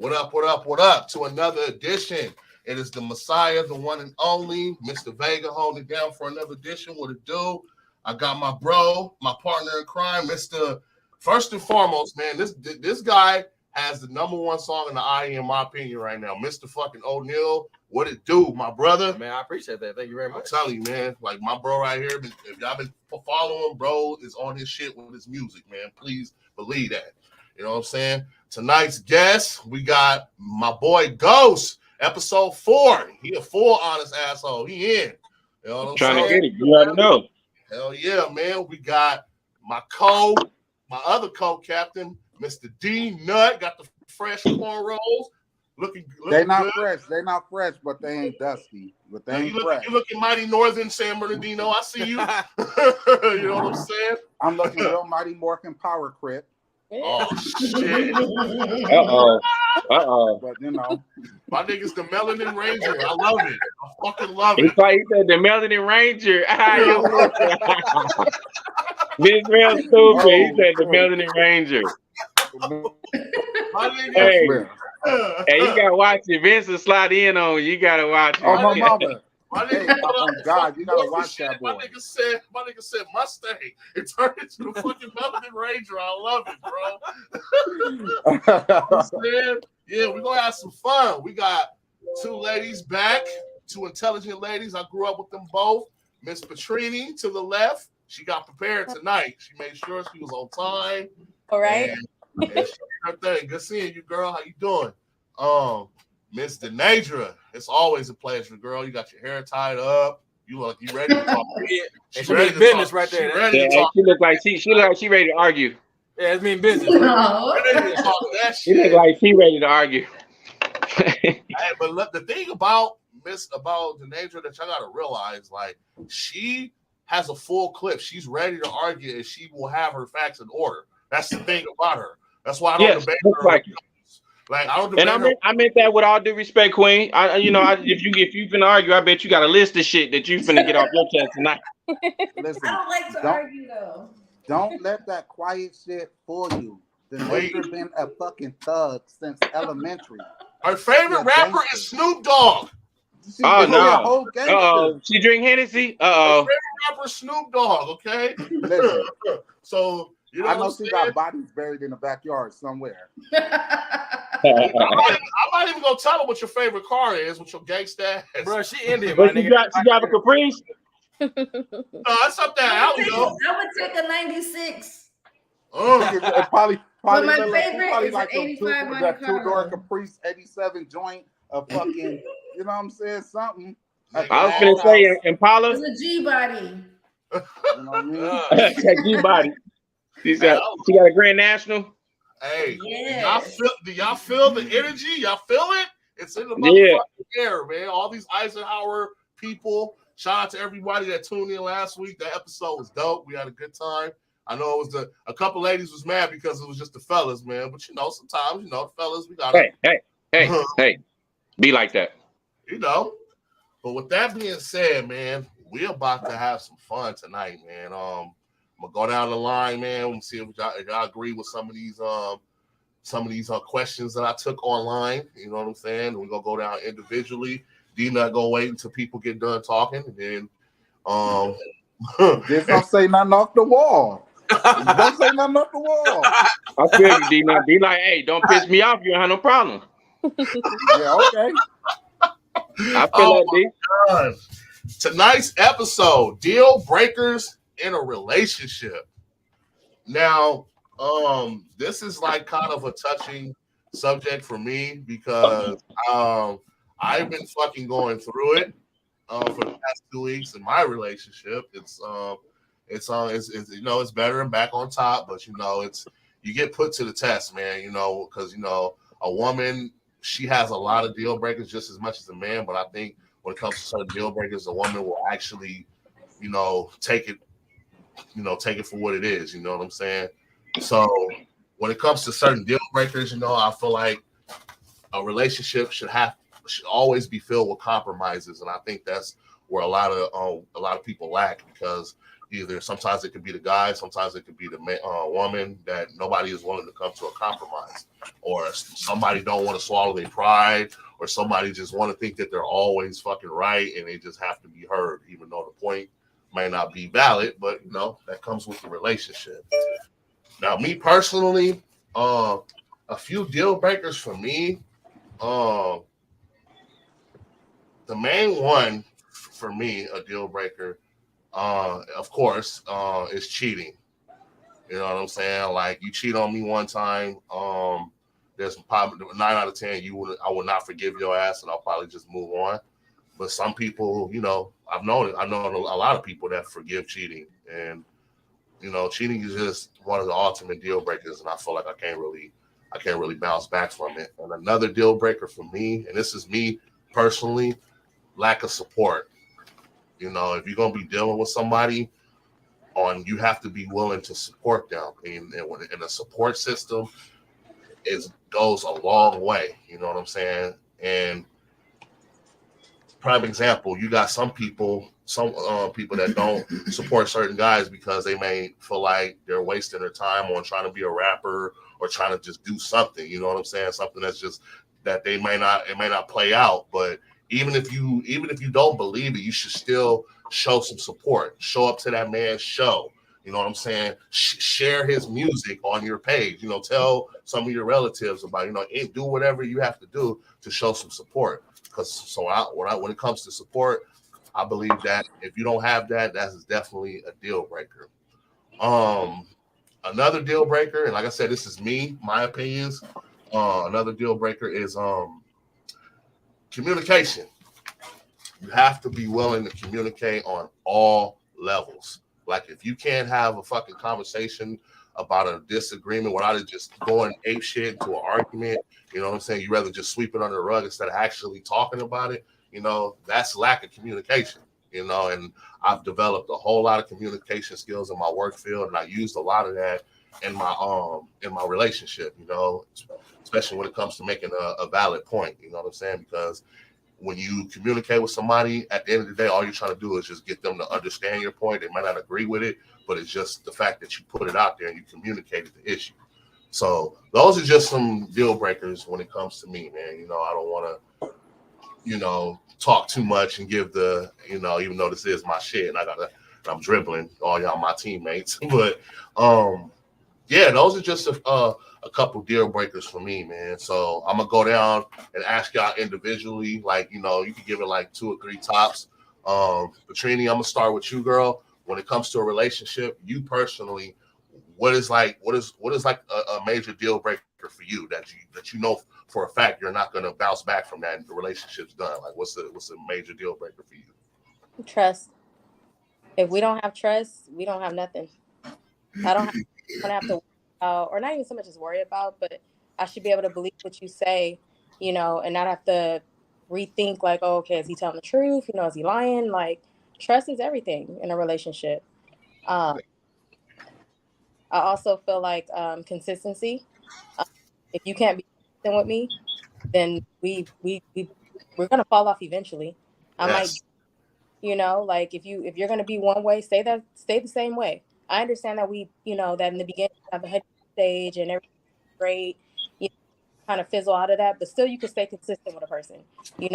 What up, what up, what up to another edition. It is the Messiah, the one and only, Mr. Vega, holding it down for another edition. What it do? I got my bro, my partner in crime, Mr. First and foremost, man, this guy has the number one song in the IE, in my opinion, right now. Mr. fucking O'Neal, what it do, my brother? Man, I appreciate that. Thank you very much. I'm telling you, man, like my bro right here, if y'all been following, bro is on his shit with his music, man. Please believe that. You know what I'm saying? Tonight's guest, we got my boy Ghost, episode 4. He a full honest asshole. He in. You know what I'm trying saying? to get it. You already know. Hell yeah, man. We got my other co-captain, Mr. D Nut, got the fresh cornrows. Looking they not good. fresh. They not fresh, but they ain't dusty. But they ain't fresh. You looking mighty northern San Bernardino. I see you. You know what I'm saying? I'm looking real mighty Morgan Power Crip. Oh shit. But you know, my nigga's the Melanin Ranger. I love it. I fucking love He it. said the Melanin Ranger. This real stupid. He said the Melanin Ranger. My nigga, Hey, hey, you gotta watch it. Vince will slide in on you. You gotta watch it. oh my mama. my Hey, nigga, oh God, you gotta watch that boy. My nigga said Mustang. It turned into the fucking Melanin Ranger. I love it, bro. Yeah, we're gonna have some fun. We got two ladies back, two intelligent ladies. I grew up with them both. Miss Petrini to the left. She got prepared tonight. She made sure she was on time. All right. And she did her thing. Good seeing you, girl. How you doing? Miss Denadra, it's always a pleasure, girl. You got your hair tied up. You look like you ready to talk. She ready business right there. Yeah, she look like she ready to argue. Yeah, it's mean business. No. Ready to talk that She look shit. like she ready to argue. Hey, but look, the thing about Denadra that y'all gotta realize, like, she has a full clip. She's ready to argue, and she will have her facts in order. That's the thing about her. That's why I don't debate her. Like I don't debate And her. I meant that with all due respect, Queen. If you finna argue, I bet you got a list of shit that you finna get off your chest tonight. Listen, I don't like to argue though. don't let that quiet shit fool you. The nigga been a fucking thug since elementary. Her favorite rapper is Snoop Dogg. She Oh, been no. a whole gangster. Uh-oh. She drink Hennessy? Her Uh-oh. favorite rapper Snoop Dogg. Okay. Listen, So you know I what know I'm she saying? got bodies buried in the backyard somewhere. I'm not even gonna tell her what your favorite car is, what your gangsta ass. Bro, she Indian, my But she nigga. drive a Caprice? No, that's up that alley, though. I would take a 96. It probably But my look like- favorite probably is like an a 85 Monte that two-door Carlo. Caprice 87 joint, a fucking, you know what I'm saying, something. I was finna say Impala. It's a G body. You know what I mean? That G-body. She got a Grand National. Hey, Yes. do y'all feel the energy? Y'all feel it? It's in the Yeah. motherfucking air, man. All these Eisenhower people. Shout out to everybody that tuned in last week. That episode was dope. We had a good time. I know it was a couple ladies was mad because it was just the fellas, man. But you know, sometimes the fellas we got. Hey, be like that. You know. But with that being said, man, we're about to have some fun tonight, man. I'm gonna go down the line, man. We'll see if y'all agree with some of these questions that I took online. You know what I'm saying? We're gonna go down individually. D-Nut gonna wait until people get done talking, and then Just don't say nothing off the wall. Don't say nothing off the wall. I feel you, D-Nut. Be like, hey, don't piss me off. You don't have no problem. Yeah, okay. I feel that, D. God. Tonight's episode: deal breakers in a relationship. Now, this is like kind of a touching subject for me because I've been fucking going through it for the past 2 weeks in my relationship. It's better and back on top, but you get put to the test, man. Because a woman, she has a lot of deal breakers just as much as a man, but I think when it comes to certain deal breakers, a woman will actually, take it for what it is. You know what I'm saying? So when it comes to certain deal breakers, I feel like a relationship should always be filled with compromises, and I think that's where a lot of people lack because either sometimes it could be the guy, sometimes it could be the woman that nobody is willing to come to a compromise, or somebody don't want to swallow their pride, or somebody just want to think that they're always fucking right and they just have to be heard, even though the point may not be valid. But that comes with the relationship. Now, me personally, a few deal breakers for me. The main one for me, a deal breaker, of course, is cheating. You know what I'm saying? Like, you cheat on me one time, there's probably 9 out of 10 I will not forgive your ass, and I'll probably just move on. But some people, I've known a lot of people that forgive cheating, and cheating is just one of the ultimate deal breakers, and I feel like I can't really bounce back from it. And another deal breaker for me, and this is me personally, lack of support. If you're gonna be dealing with somebody, you have to be willing to support them, and a support system goes a long way. You know what I'm saying? And prime example, you got some people that don't support certain guys because they may feel like they're wasting their time on trying to be a rapper or trying to just do something. You know what I'm saying? Something that's just that it may not play out, but even if you don't believe it, you should still show some support. Show up to that man's show. You know what I'm saying? Share his music on your page. Tell some of your relatives about. Do whatever you have to do to show some support. Because when it comes to support, I believe that if you don't have that, that's definitely a deal breaker. Another deal breaker, and like I said, this is me, my opinions. Another deal breaker is communication. You have to be willing to communicate on all levels. Like, if you can't have a fucking conversation about a disagreement without it just going ape shit into an argument, you know what I'm saying? You rather just sweep it under the rug instead of actually talking about it. That's lack of communication. And I've developed a whole lot of communication skills in my work field, and I used a lot of that in my relationship. Especially when it comes to making a valid point. You know what I'm saying? Because when you communicate with somebody, at the end of the day, all you're trying to do is just get them to understand your point. They might not agree with it, but it's just the fact that you put it out there and you communicated the issue. So those are just some deal breakers when it comes to me, man. I don't want to, talk too much and give even though this is my shit and I'm dribbling all y'all my teammates. But yeah, those are just a couple deal breakers for me, man. So I'm gonna go down and ask y'all individually, like, you can give it like 2 or 3 tops. Petrini, I'm gonna start with you, girl. When it comes to a relationship, you personally, what is like a major deal breaker for you that you know for a fact you're not gonna bounce back from that and the relationship's done? Like, what's a major deal breaker for you? Trust. If we don't have trust, we don't have nothing. I don't have to or not even so much as worry about, but I should be able to believe what you say, and not have to rethink like, oh, okay, is he telling the truth? Is he lying? Like, trust is everything in a relationship. I also feel like consistency. If you can't be consistent with me, then we're gonna fall off eventually. I might, like if you're gonna be one way, stay the same way. I understand that that in the beginning you have a head stage and everything's great, kind of fizzle out of that, but still you can stay consistent with a person. You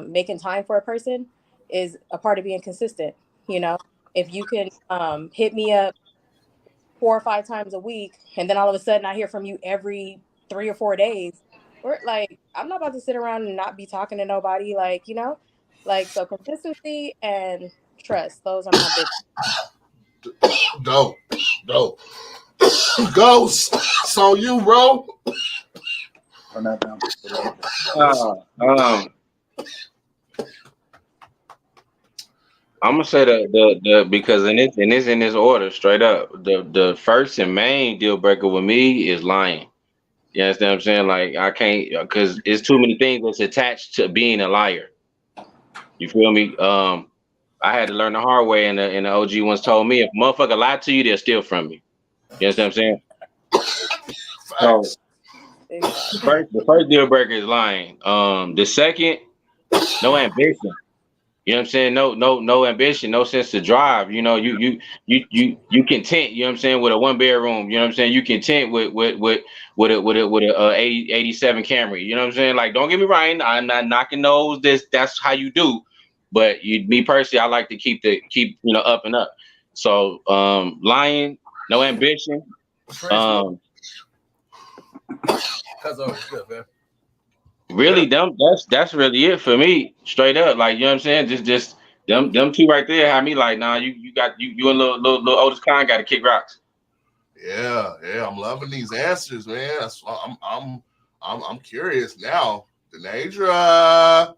making time for a person is a part of being consistent. If you can hit me up 4 or 5 times a week, and then all of a sudden I hear from you every 3 or 4 days, or like, I'm not about to sit around and not be talking to nobody. Like, so consistency and trust, those are my big. Dope. Ghost, so you, bro. Turn that down. I'm gonna say the because it's in this order, straight up. The first and main deal breaker with me is lying. You understand what I'm saying? Like, I can't, because it's too many things that's attached to being a liar. You feel me? I had to learn the hard way, and the OG once told me, if a motherfucker lied to you, they'll steal from you. You understand what I'm saying? So the first deal breaker is lying. The second, no ambition. You know what I'm saying? No ambition, no sense to drive. You know, you content. You know what I'm saying, with a 1 bedroom. You know what I'm saying? You content with a 87 Camry. You know what I'm saying? Like, don't get me wrong, I'm not knocking those. That's how you do. But me personally, I like to keep up and up. So lying, no ambition. Really, that's really it for me, straight up. Like, you know what I'm saying? Just them two right there had me like, nah, you a little Otis Khan got to kick rocks. Yeah, I'm loving these answers, man. That's I'm curious now. Denaydra,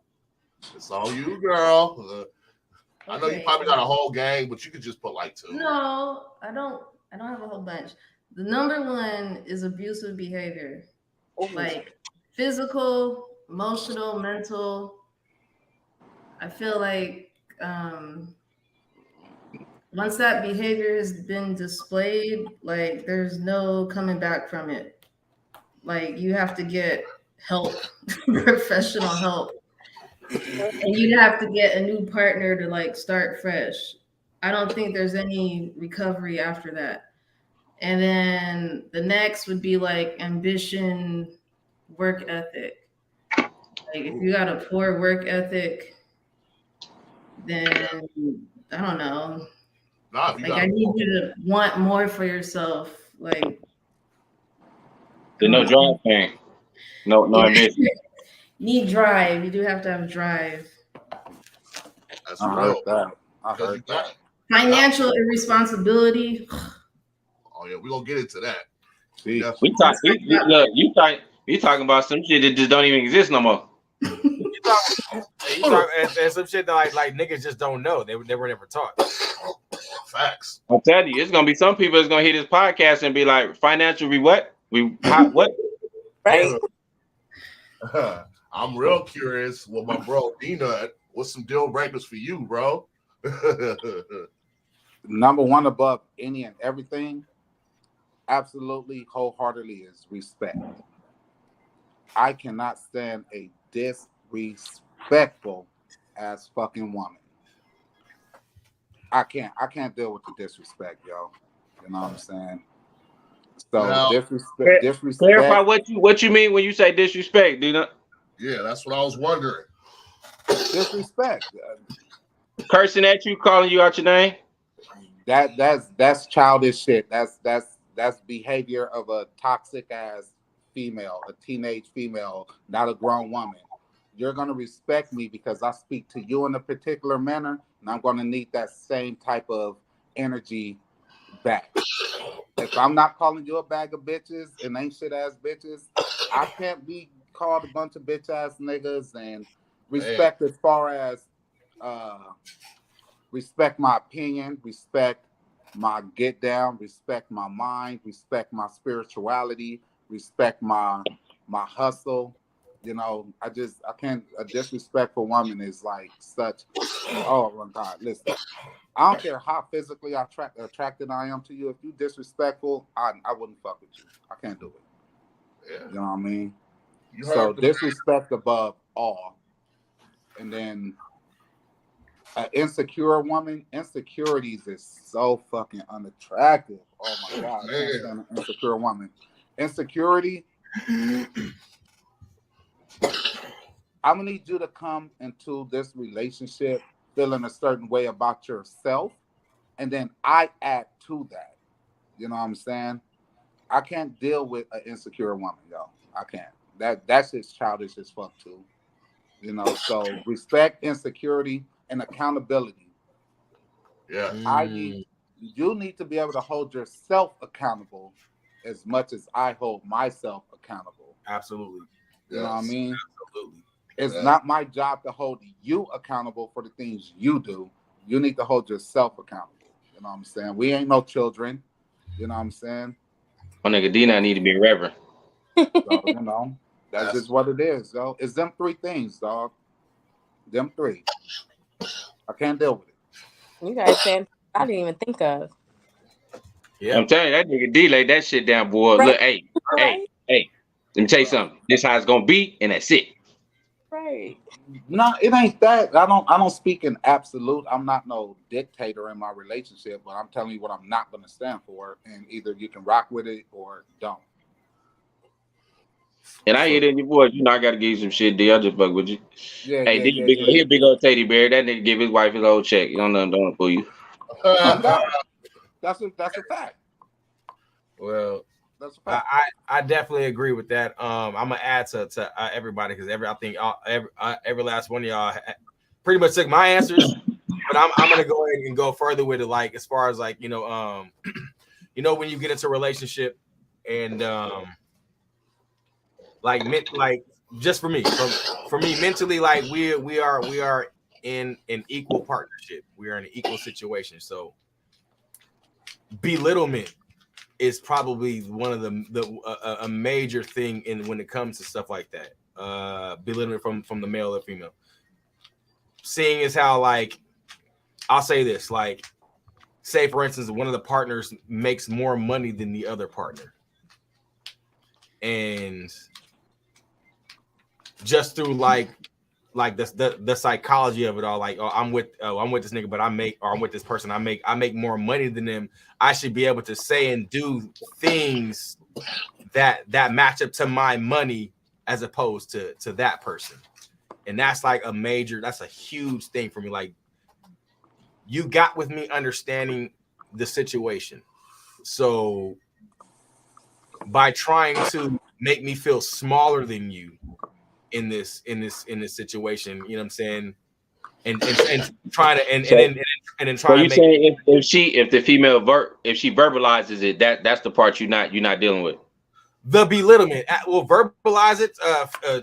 it's on you, girl. I know you probably got a whole gang, but you could just put like 2. No, I don't have a whole bunch. The number 1 is abusive behavior. Like physical, emotional, mental. I feel like once that behavior has been displayed, like there's no coming back from it. Like you have to get help, professional help. And you'd have to get a new partner to like start fresh. I don't think there's any recovery after that. And then the next would be like ambition, work ethic. Like if you got a poor work ethic, then I don't know. Like I need you to want more for yourself. Like There's no drive thing. No ambition. Need drive. You do have to have drive. That's I heard that. Financial irresponsibility. Oh yeah, we're gonna get into that. You talking about some shit that just don't even exist no more. You talk and some shit that like niggas just don't know. They were never taught. Facts. I'm telling you, it's gonna be some people that's gonna hear this podcast and be like, financial what? What? Right. I'm real curious with my bro D-Nut. What's some deal breakers for you, bro? Number 1 above any and everything, absolutely, wholeheartedly, is respect. I cannot stand a disrespectful ass fucking woman. I can't deal with the disrespect, yo. You know what I'm saying? So now, disrespect. Clarify what you mean when you say disrespect, D-Nut. Yeah, that's what I was wondering. Disrespect. Cursing at you, calling you out your name. That's childish shit. That's behavior of a toxic ass female, a teenage female, not a grown woman. You're gonna respect me because I speak to you in a particular manner, and I'm gonna need that same type of energy back. If I'm not calling you a bag of bitches and ain't shit ass bitches, I can't be called a bunch of bitch ass niggas. And respect as far as respect my opinion, respect my get down, respect my mind, respect my spirituality, respect my hustle. You know, I can't. A disrespectful woman is like such. Oh my God! Listen, I don't care how physically attracted I am to you. If you disrespectful, I wouldn't fuck with you. I can't do it. Yeah. You know what I mean? So disrespect above all, and then an insecure woman. Insecurities is so fucking unattractive. Oh my God! I can't stand an insecure woman. Insecurity. I'm gonna need you to come into this relationship feeling a certain way about yourself, and then I add to that. You know what I'm saying? I can't deal with an insecure woman, yo. I can't. That's just childish as fuck too. You know, so respect, insecurity, and accountability. Yeah. You need to be able to hold yourself accountable as much as I hold myself accountable. Absolutely. You know what I mean? Absolutely. It's not my job to hold you accountable for the things you do. You need to hold yourself accountable. You know what I'm saying? We ain't no children. You know what I'm saying? My nigga D-Nut need to be reverend. So, you know, that's just what it is, though. It's them 3 things, dog. Them 3. I can't deal with it. You guys saying I didn't even think of. Yeah. I'm telling you, that nigga D laid that shit down, boy. Right. Look, hey. Let me tell you something. This how it's gonna be, and that's it. Right. No, it ain't that. I don't speak in absolute. I'm not no dictator in my relationship, but I'm telling you what I'm not gonna stand for, and either you can rock with it or don't. And I hear it in your voice. You know, I gotta give you some shit, D. I just fuck with you. Yeah, Hey, yeah, D, yeah, big, yeah. he a big old teddy bear. That nigga give his wife his old check. You don't fool you. No, that's a fact. Well, That's a fact. I definitely agree with that. I'm gonna add to everybody because I think every last one of y'all pretty much took my answers, but I'm gonna go ahead and go further with it. Like as far as like you know when you get into a relationship and like just for me mentally, like we are in an equal partnership. We are in an equal situation. So belittlement is probably one of a major thing in when it comes to stuff like that. Belittlement from the male or female. Seeing as how like I'll say this, like say for instance one of the partners makes more money than the other partner, and just through like the psychology of it all, like I'm with this nigga, but I'm with this person, I make more money than them. I should be able to say and do things that match up to my money as opposed to that person. And that's like that's a huge thing for me. Like you got with me understanding the situation. So by trying to make me feel smaller than you in this situation, you know what I'm saying? And trying to and then trying So to you make saying if the female if she verbalizes it, that's the part you're not dealing with. the belittlement. Well, verbalize it,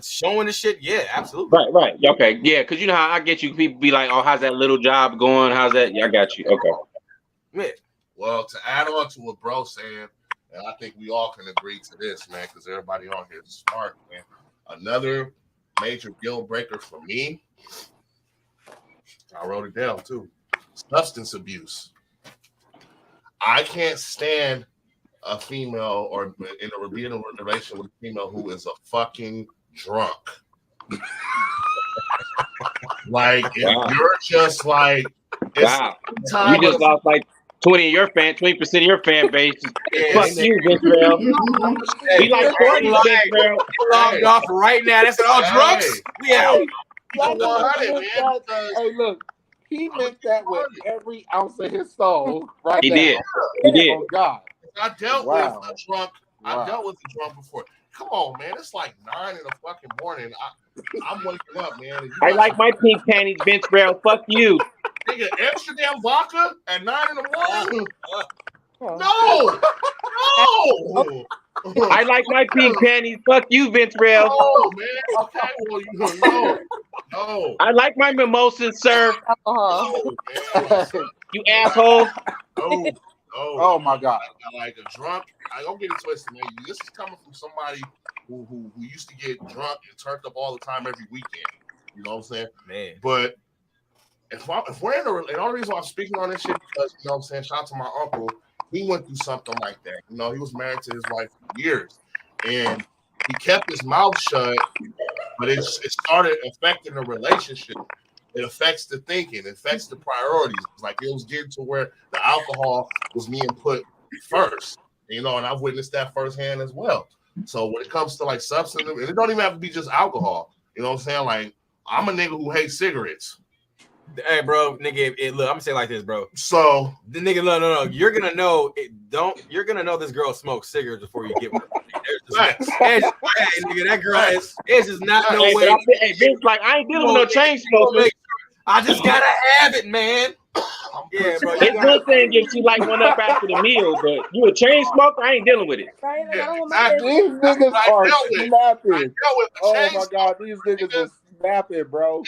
showing the shit. Yeah, absolutely. Right. Okay. Yeah, because you know how I get you. People be like, "Oh, how's that little job going? How's that?" Yeah, I got you. Okay. Yeah. Well, to add on to what bro saying, and I think we all can agree to this, man, because everybody on here is smart, man. Another major deal breaker for me, I wrote it down too, substance abuse. I can't stand a female or being in a relation with a female who is a fucking drunk. Like, if you're just like, Wow, time you just of, lost like 20% of your fan base. Yeah, Fuck you, Ventrell. Be like 40, Ventrell. Logged off right now. That's all drunks. We out. Hey, look, he meant that with every ounce of his soul. Right He now. did. He did. Oh God. I dealt Wow. with a drunk. I dealt with a drunk before. Come on, man. It's like 9 in the fucking morning. I'm waking up, man. I like my pink panties, Ventrell. Fuck you. Nigga, Amsterdam vodka at 9 in the morning? No! I like my pink panties. Fuck you, Ventrell. Oh, man. Okay, well, no. I like my mimosas, sir. No, man. You asshole. No. Oh my God. Like a drunk. I don't get it twisted, man. This is coming from somebody who used to get drunk and turned up all the time every weekend. You know what I'm saying? Man. But if we're in and the only reason why I'm speaking on this shit because, you know what I'm saying, shout out to my uncle, he went through something like that. You know, he was married to his wife for years. And he kept his mouth shut, but it started affecting the relationship. It affects the thinking, it affects the priorities. Like it was getting to where the alcohol was being put first, you know, and I've witnessed that firsthand as well. So when it comes to like substance, and it don't even have to be just alcohol, you know what I'm saying? Like I'm a nigga who hates cigarettes. Hey, bro, nigga, look, I'm gonna say it like this, bro. So the nigga, no, you're gonna know you're gonna know this girl smokes cigarettes before you get with her. Hey, nigga, that girl is just not no way. Hey, Vince, like I ain't dealing with no chain smokers. I just gotta have it, man. Yeah, bro. It's one thing if she like one up after the meal, but you a chain smoker, I ain't dealing with it. Right? Like, Yeah, These niggas are snapping. Oh my God, these niggas are snapping, bro.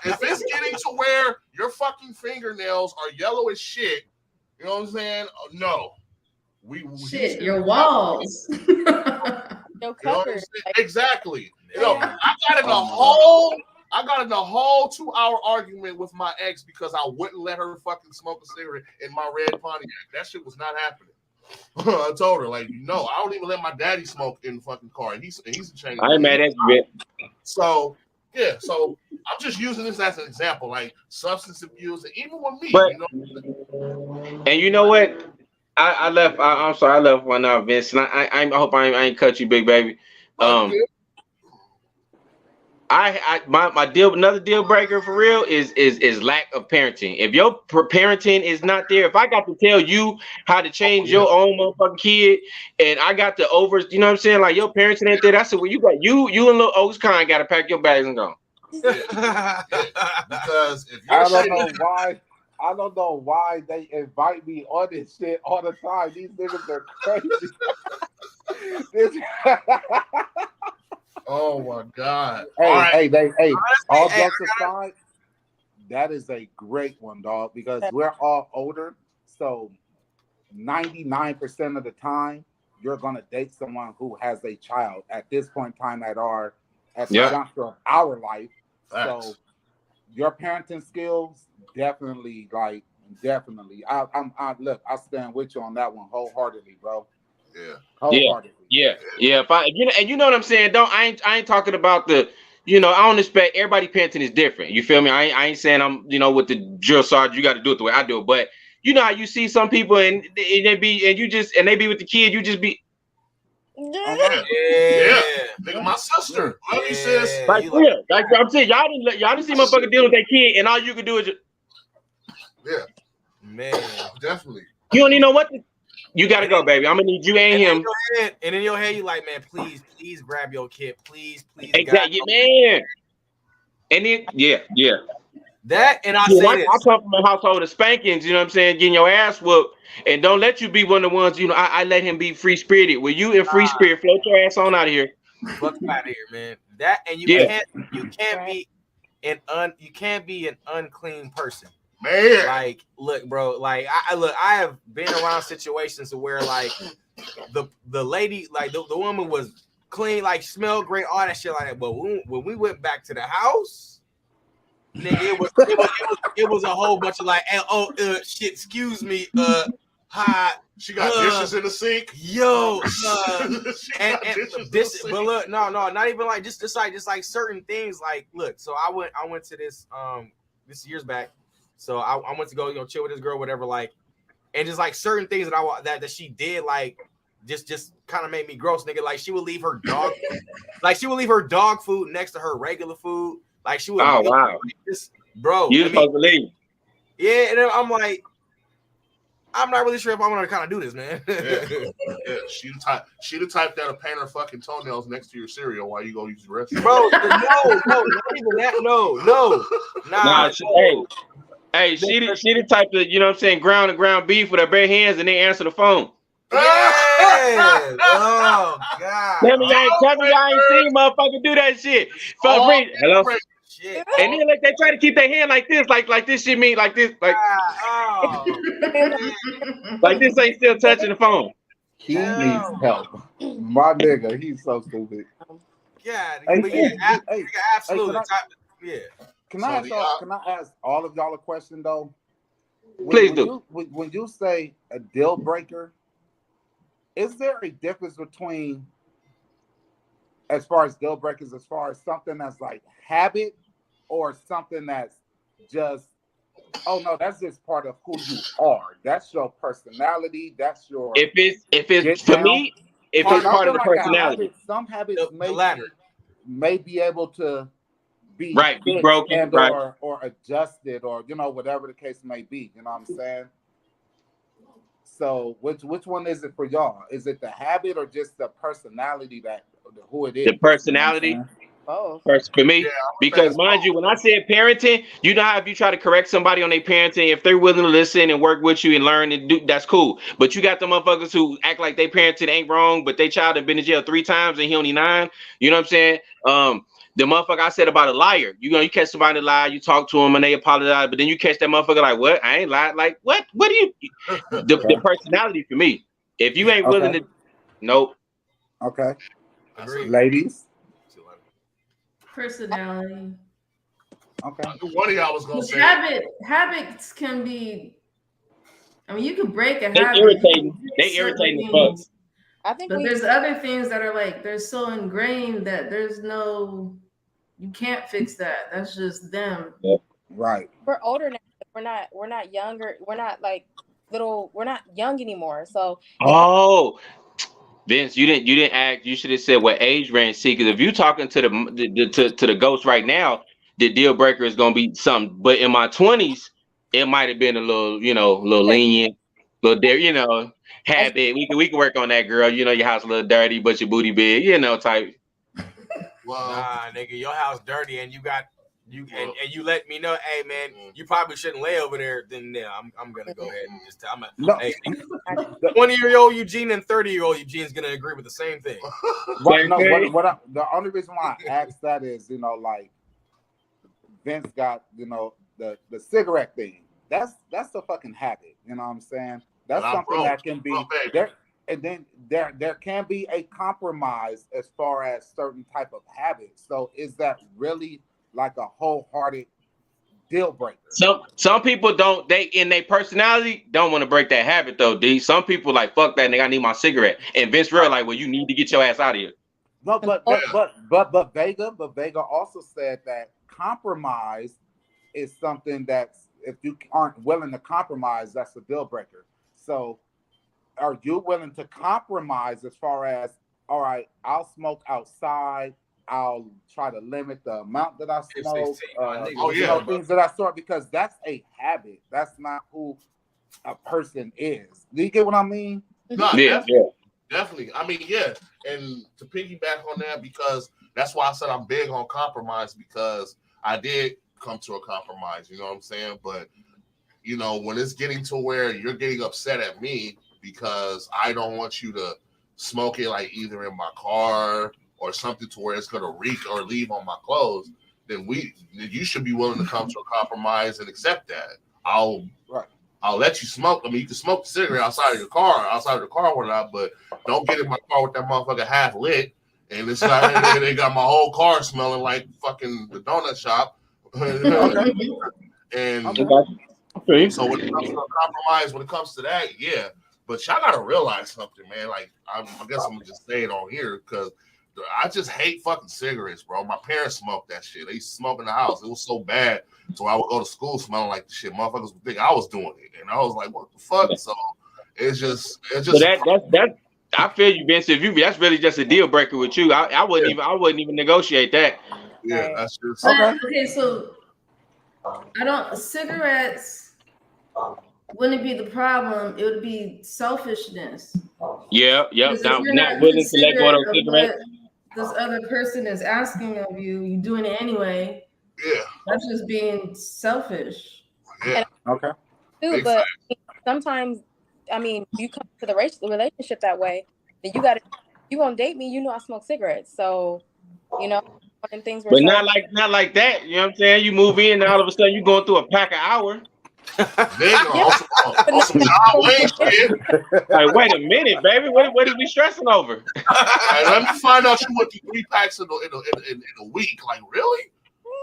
If it's getting to where your fucking fingernails are yellow as shit, you know what I'm saying? No. Shit, your walls. No cover. Exactly. Yeah. You know, I got in a whole 2-hour argument with my ex because I wouldn't let her fucking smoke a cigarette in my red Pontiac. That shit was not happening. I told her, like, no, I don't even let my daddy smoke in the fucking car. And he's a chain. I ain't mad at you, man. So Yeah, so I'm just using this as an example, like substance abuse, and even with me, But you know. and you know what? I left. I'm sorry, I left one out, Vince. And I hope I ain't cut you, big baby. Oh, you good? My deal, another deal breaker for real is lack of parenting. If your parenting is not there, if I got to tell you how to change Yeah. your own motherfucking kid, and I got to you know what I'm saying, like your parenting ain't there, that's it. Well, you and little Oaks Khan got to pack your bags and go. Yeah. Because if I you're don't saying, know why. I don't know why they invite me on this shit all the time. These niggas are crazy. oh my God. Hey, All right. all hey, jokes aside, that is a great one, dog, because we're all older. So 99% of the time, you're gonna date someone who has a child at this point in time at the Yeah. juncture of our life. Facts. So your parenting skills definitely. I look, I stand with you on that one wholeheartedly, bro. Yeah. Wholeheartedly. Yeah. If you know what I'm saying. I ain't talking about the. I don't expect everybody parenting is different. You feel me? I ain't saying I'm with the drill sergeant. You got to do it the way I do it. But you know how you see some people and they be with the kid. You just be Yeah. Nigga, my sister. Love you, sis. like I'm saying. Y'all didn't see motherfucker deal with that kid, and all you could do is Yeah. Man. Definitely. you don't even know what. You gotta go, baby. I'm gonna need you and him. And in your head, you like, man, please grab your kid, please. Exactly, God. man. And then yeah. That and I Yeah, say this. I come from a household of spankings, you know what I'm saying, getting your ass whooped, and don't let you be one of the ones, I let him be free spirited. Well, you in free spirit, float your ass on out of here. Fuck out of here, man. That and you can't be an unclean person. Man. Like, look, bro. Like, I have been around situations where like the lady, like the woman was clean, like smelled great, all that shit like that. But when we went back to the house, nigga, it was a whole bunch of like, shit, excuse me, hi. She got dishes in the sink. Yo, and this, but look, no, not even like just like certain things. Like, look, so I went to this years back. So I went to go chill with this girl, whatever, like, and just like certain things that she did, like, just kind of made me gross, nigga. Like she would leave her dog, food next to her regular food. Like she would. Oh wow, like this, bro. You supposed to leave? Yeah, and then I'm like, I'm not really sure if I'm gonna kind of do this, man. Yeah. She the type that'll paint her fucking toenails next to your cereal while you go use the restroom. Bro, no, not even that. No, nah. Hey, she the type that, you know what I'm saying, ground beef with her bare hands and they answer the phone. Yeah. Oh God. Tell me y'all ain't seen motherfucker do that shit. Hello. Shit. And then like they try to keep their hand like this shit mean like this, like like this ain't still touching the phone. He needs help. My nigga, he's so stupid. Yeah, Hey, absolutely. Can I ask all of y'all a question though? Please do. When you say a deal breaker, is there a difference between, as far as deal breakers, as far as something that's like habit or something that's just, oh no, that's just part of who you are. That's your personality. That's your. If it's for me, if it's part of the personality. Some habits the may be able to be be broken, and right, or adjusted, or whatever the case may be. You know what I'm saying? So which one is it for y'all? Is it the habit or just the personality that who it is? The personality. You know Oh. For me, because mind you, when I said parenting, you know how if you try to correct somebody on their parenting, if they're willing to listen and work with you and learn and do, that's cool. But you got the motherfuckers who act like they parenting ain't wrong, but they child have been in jail 3 times and he only 9. You know what I'm saying? The motherfucker I said about a liar. You catch somebody lie, you talk to them and they apologize, but then you catch that motherfucker like, what? I ain't lied. Like, what? What do you? The personality for me. If you ain't willing to, nope. Okay. Agreed. Ladies. Personality. Okay. One of y'all was gonna say habits can be. I mean, you can break a They habit. They irritating the fuck. I think But there's other things that are like they're so ingrained that there's no You can't fix that. That's just them. Right. We're older now. We're not younger. We're not like little. We're not young anymore. So Oh, Vince, you didn't ask. You should have said what age range. See, because if you talking to the ghost right now, the deal breaker is gonna be something. But in my 20s, it might have been a little, a little lenient, little there, habit. We can work on that, girl. Your house a little dirty, but your booty big, type. Well, Nah, nigga, your house dirty, and you you let me know, hey man, you probably shouldn't lay over there. Then yeah, I'm gonna go ahead and just tell No. hey, 20-year-old Eugene and 30-year-old Eugene's gonna agree with the same thing. But no, the only reason why I asked that is, like Vince got, the cigarette thing. That's a fucking habit. You know what I'm saying? That's something that can be there. And then there can be a compromise as far as certain type of habits. So is that really like a wholehearted deal breaker? Some people don't, they in their personality don't want to break that habit though, D. Some people like, fuck that nigga, I need my cigarette. And Vince real like, well, you need to get your ass out of here. No, but Vega also said that compromise is something that's, if you aren't willing to compromise, that's a deal breaker. So are you willing to compromise as far as, all right, I'll smoke outside, I'll try to limit the amount that I smoke, things of that sort, because that's a habit. That's not who a person is. Do you get what I mean? No, definitely. I mean, yeah. And to piggyback on that, because that's why I said I'm big on compromise, because I did come to a compromise, you know what I'm saying? But, when it's getting to where you're getting upset at me because I don't want you to smoke it like either in my car or something to where it's going to reek or leave on my clothes, then you should be willing to come to a compromise and accept that. I'll let you smoke. I mean, you can smoke the cigarette outside of the car or not, but don't get in my car with that motherfucker half lit. And it's not, they got my whole car smelling like fucking the donut shop. And so when it comes to a compromise, when it comes to that, yeah. But y'all gotta realize something, man. Like, I guess I'm gonna just say it on here because I just hate fucking cigarettes, bro. My parents smoked that shit. They used to smoke in the house. It was so bad. So I would go to school smelling like the shit. Motherfuckers would think I was doing it. And I was like, what the fuck? So it's just so that I feel you, Vince. If that's really just a deal breaker with you, I wouldn't even negotiate that. Yeah, that's just okay. So cigarettes wouldn't be the problem. It would be selfishness. Yeah. Not willing to let go of those cigarettes. This other person is asking of you, you doing it anyway. Yeah. That's just being selfish. Yeah. Okay. Too, but sometimes, I mean, you come to the relationship that way, then you won't date me. I smoke cigarettes, so when things were. But not like that. You know what I'm saying? You move in, and all of a sudden you going through a pack an hour. Also John Wayne shit. Like, wait a minute, baby. What are we stressing over? Let me find out you went through 3 packs in a week. Like, really?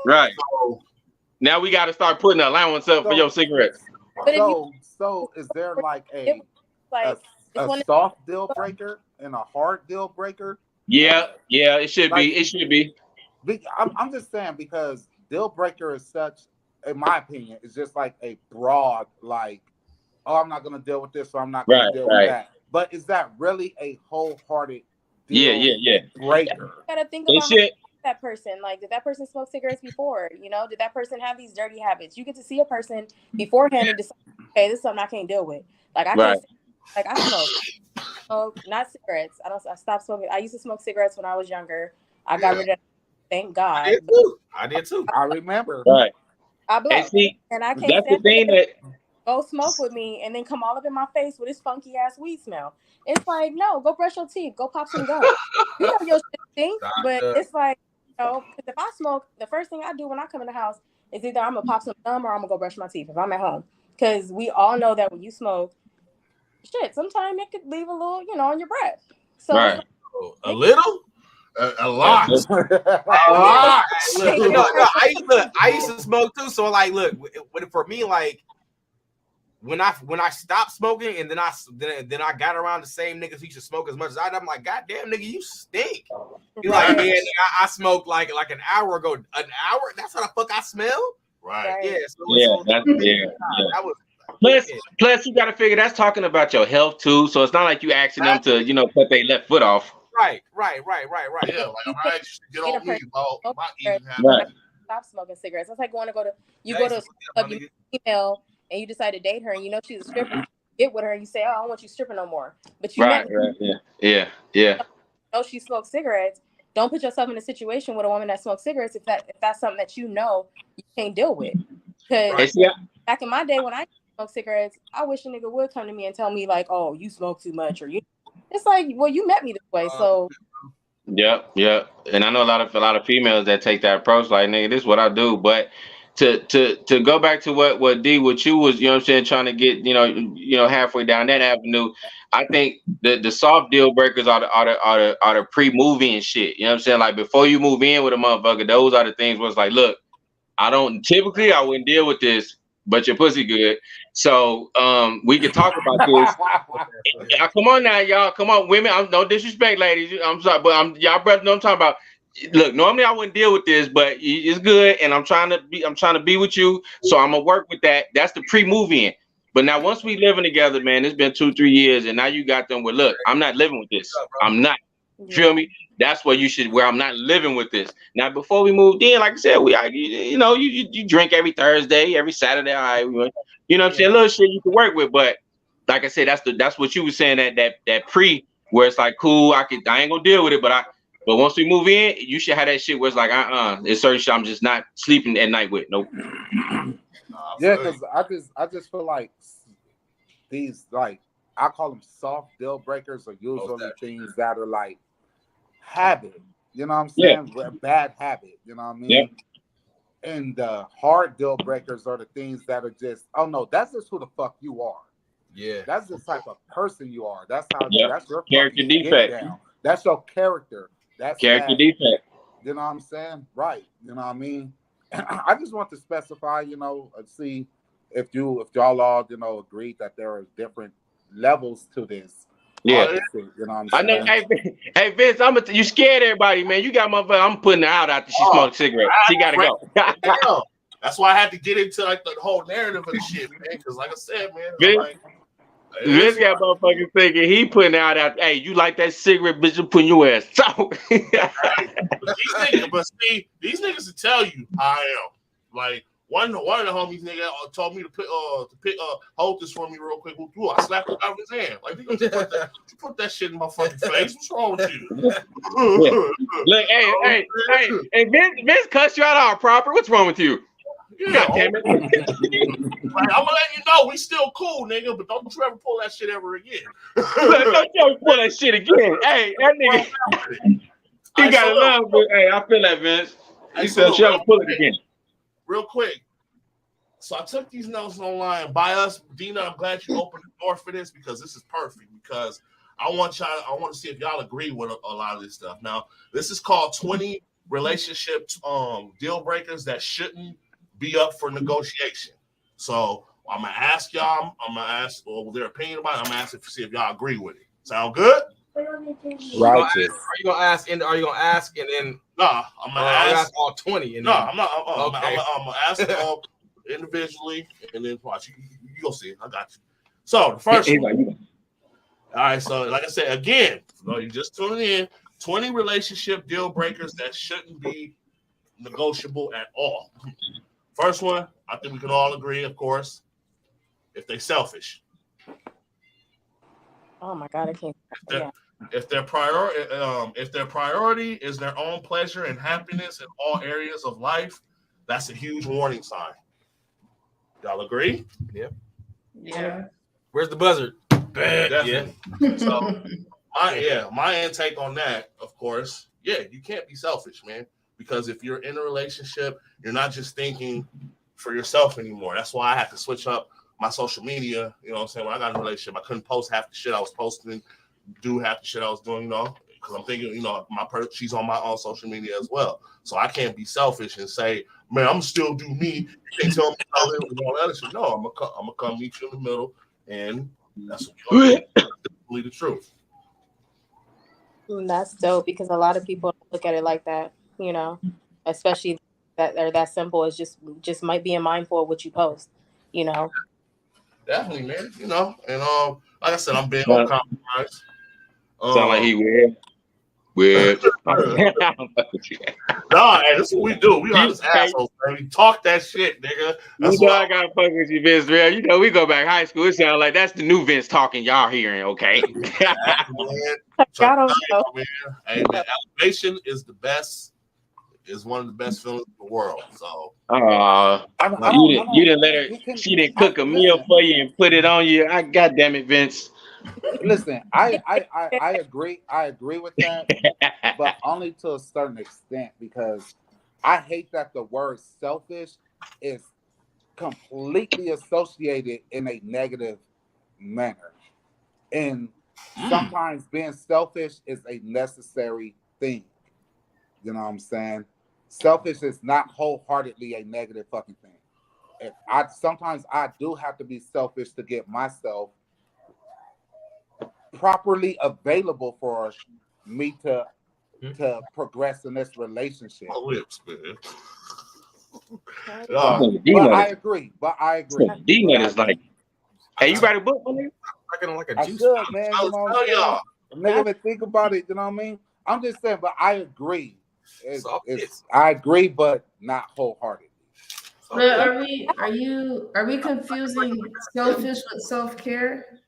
Right. So, now we got to start putting an allowance up for your cigarettes. So is there like a soft deal breaker and a hard deal breaker? Yeah, it should be. It should be. I'm just saying, because deal breaker is such, in my opinion, it's just like a broad, like, oh, I'm not gonna deal with this, so I'm not gonna deal with that. But is that really a wholehearted deal breaker? You gotta think about that person. Like, did that person smoke cigarettes before? Did that person have these dirty habits? You get to see a person beforehand and decide, okay, this is something I can't deal with. Like, I can't. Like, I smoke, not cigarettes. I stopped smoking. I used to smoke cigarettes when I was younger. I got rid of it. Thank God. I did too. I remember. Right. I blow. And I can't. That's the thing that go smoke with me and then come all up in my face with this funky ass weed smell. It's like, no, go brush your teeth, go pop some gum. You know your shit stink, but it's like, because if I smoke, the first thing I do when I come in the house is either I'm gonna pop some gum or I'm gonna go brush my teeth if I'm at home. Because we all know that when you smoke, sometimes it could leave a little, on your breath. So a little. A lot. A lot. I used to smoke too. So like, look, for me, like, when I stopped smoking and then I got around the same niggas who used to smoke as much as I'm like, God damn, nigga, you stink. You're like, man, I smoked like an hour ago. An hour? That's how the fuck I smell? Right. Yeah. That was plus you gotta figure that's talking about your health too. So it's not like you asking them to, cut their left foot off. Right. Yeah, like I just get on me about my eating habits. Right. Stop smoking cigarettes. It's like going to go to a club, you female, and you decide to date her, and you know she's a stripper. You get with her, and you say, "Oh, I don't want you stripping no more." But you know she smokes cigarettes. Don't put yourself in a situation with a woman that smokes cigarettes if that's something that you know you can't deal with. Because back in my day when I smoked cigarettes, I wish a nigga would come to me and tell me like, "Oh, you smoke too much," or you. It's like, well, you met me this way, so. Yep. And I know a lot of females that take that approach, like, nigga, this is what I do. But to go back to what you was, you know what I'm saying, trying to get, halfway down that avenue, I think the soft deal breakers are the pre-move-in shit. You know what I'm saying? Like before you move in with a motherfucker, those are the things where it's like, look, I wouldn't deal with this, but your pussy good. So we can talk about this. Come on now, y'all. Come on, women. No disrespect, ladies. I'm sorry, but y'all brothers know what I'm talking about. Look, normally I wouldn't deal with this, but it's good, and I'm trying to be with you, so I'm gonna work with that. That's the pre-move-in. But now once we living together, man, it's been 2-3 years, and now you got them with, look, I'm not living with this. I'm not. Feel me? That's where I'm not living with this. Now, before we moved in, like I said, you drink every Thursday, every Saturday. All right, you know what I'm saying? A little shit you can work with, but like I said, that's what you were saying that pre where it's like cool. I ain't gonna deal with it, but once we move in, you should have that shit where it's like it's certain shit I'm just not sleeping at night with. Nope. Yeah, because I just feel like these, like, I call them soft deal breakers, are usually things that are like habit. You know what I'm saying? Yeah. Bad habit. You know what I mean? Yeah. And the hard deal breakers are the things that are just, oh no, that's just who the fuck you are. Yeah. That's the type of person you are. That's how that's your character defect. That's your character. That's character defect. You know what I'm saying? Right. You know what I mean? I just want to specify, see if y'all all, agree that there are different levels to this. Yeah, you know what I'm saying? I know. Hey Vince, you scared everybody, man. You got motherfucker. I'm putting her out after she smoked cigarettes. She gotta go. That's why I had to get into like the whole narrative of the shit, man. Because like I said, man, Vince got motherfuckers thinking he putting out after. Hey, you like that cigarette, bitch? I'm putting your ass out. But see, these niggas will tell you how I am. Like one of the homies nigga told me to hold this for me real quick. I slapped it out of his hand. Like, you put that shit in my fucking face. What's wrong with you? Look, hey, Vince cussed you out all proper. What's wrong with you? Yeah, God damn it. I'm gonna let you know we still cool, nigga, but don't you ever pull that shit ever again. Don't you ever pull that shit again. Hey, that nigga, he got a love, but hey, I feel that, Vince. He said you ever pull it again. Real quick. So I took these notes online by us. Dina, I'm glad you opened the door for this because this is perfect. Because I want to see if y'all agree with a lot of this stuff. Now, this is called 20 relationship deal breakers that shouldn't be up for negotiation. So I'm gonna ask y'all. I'm gonna ask their opinion about it. I'm gonna ask to see if y'all agree with it. Sound good? Righteous. Are you gonna ask and then? Nah, I'm gonna ask all 20. I'm not. I'm gonna ask individually, and then watch. You go see it. I got you. So the first one. All right. So like I said again, you just tuning in. 20 relationship deal breakers that shouldn't be negotiable at all. First one, I think we can all agree, of course, if they're selfish. Oh my God, I can't. If their priority is their own pleasure and happiness in all areas of life, that's a huge warning sign. Y'all agree? Yeah. Where's the buzzard? Definitely. Yeah. So my intake on that, of course, you can't be selfish, man. Because if you're in a relationship, you're not just thinking for yourself anymore. That's why I had to switch up my social media. You know what I'm saying? When I got in a relationship, I couldn't post half the shit I was posting, do half the shit I was doing, because I'm thinking, you know, she's on my own social media as well. So I can't be selfish and say, man, I'm still do me. You can't tell me how to live and all that other shit. No, I'm gonna come meet you in the middle, and that's what you're definitely the truth. That's dope because a lot of people look at it like that, you know, especially that they're that simple. It's just might be mindful of what you post, you know. Definitely, man. You know, and like I said, I'm big on compromise. Sound like he weird. Weird. Nah, hey, this is what we do. We are just assholes, man. We talk that shit, nigga. That's You know I gotta fuck with you, Vince Real. You know we go back high school. It sounds like that's the new Vince talking. Y'all hearing? Okay. I don't know. Man. Hey, man, elevation is the best. Is one of the best feelings in the world. So, you didn't let her. She didn't cook a meal for you and put it on you. God damn it, Vince. Listen, I agree. I agree with that, but only to a certain extent, because I hate that the word selfish is completely associated in a negative manner. And sometimes being selfish is a necessary thing. You know what I'm saying? Selfish is not wholeheartedly a negative fucking thing. Sometimes I do have to be selfish to get myself properly available for me to progress in this relationship. my lips, man. But I agree. D-Nut is like, hey, you write a book, man? Like a I juice. should, man. You know what I'm saying? y'all. Nigga even think about it, you know what I mean? I'm just saying, but I agree. I agree, but not wholeheartedly. But are we confusing selfish with self-care?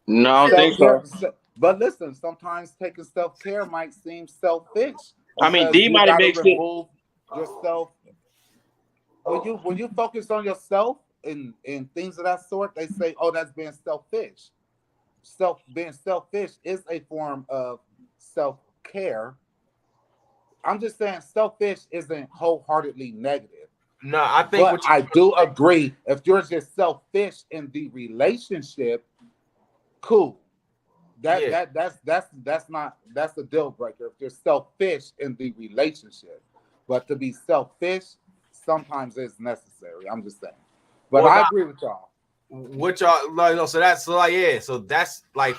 No, I don't think so. But listen, sometimes taking self-care might seem selfish. I mean, D might have mixed it. Remove yourself. When you focus on yourself and things of that sort, they say, "Oh, that's being selfish." Being selfish is a form of self-care. I'm just saying, selfish isn't wholeheartedly negative. No, I think. But I do agree. If you're just selfish in the relationship, cool. That's a deal breaker if you're selfish in the relationship. But to be selfish sometimes is necessary. I'm just saying. But I agree with y'all. What y'all like? So that's like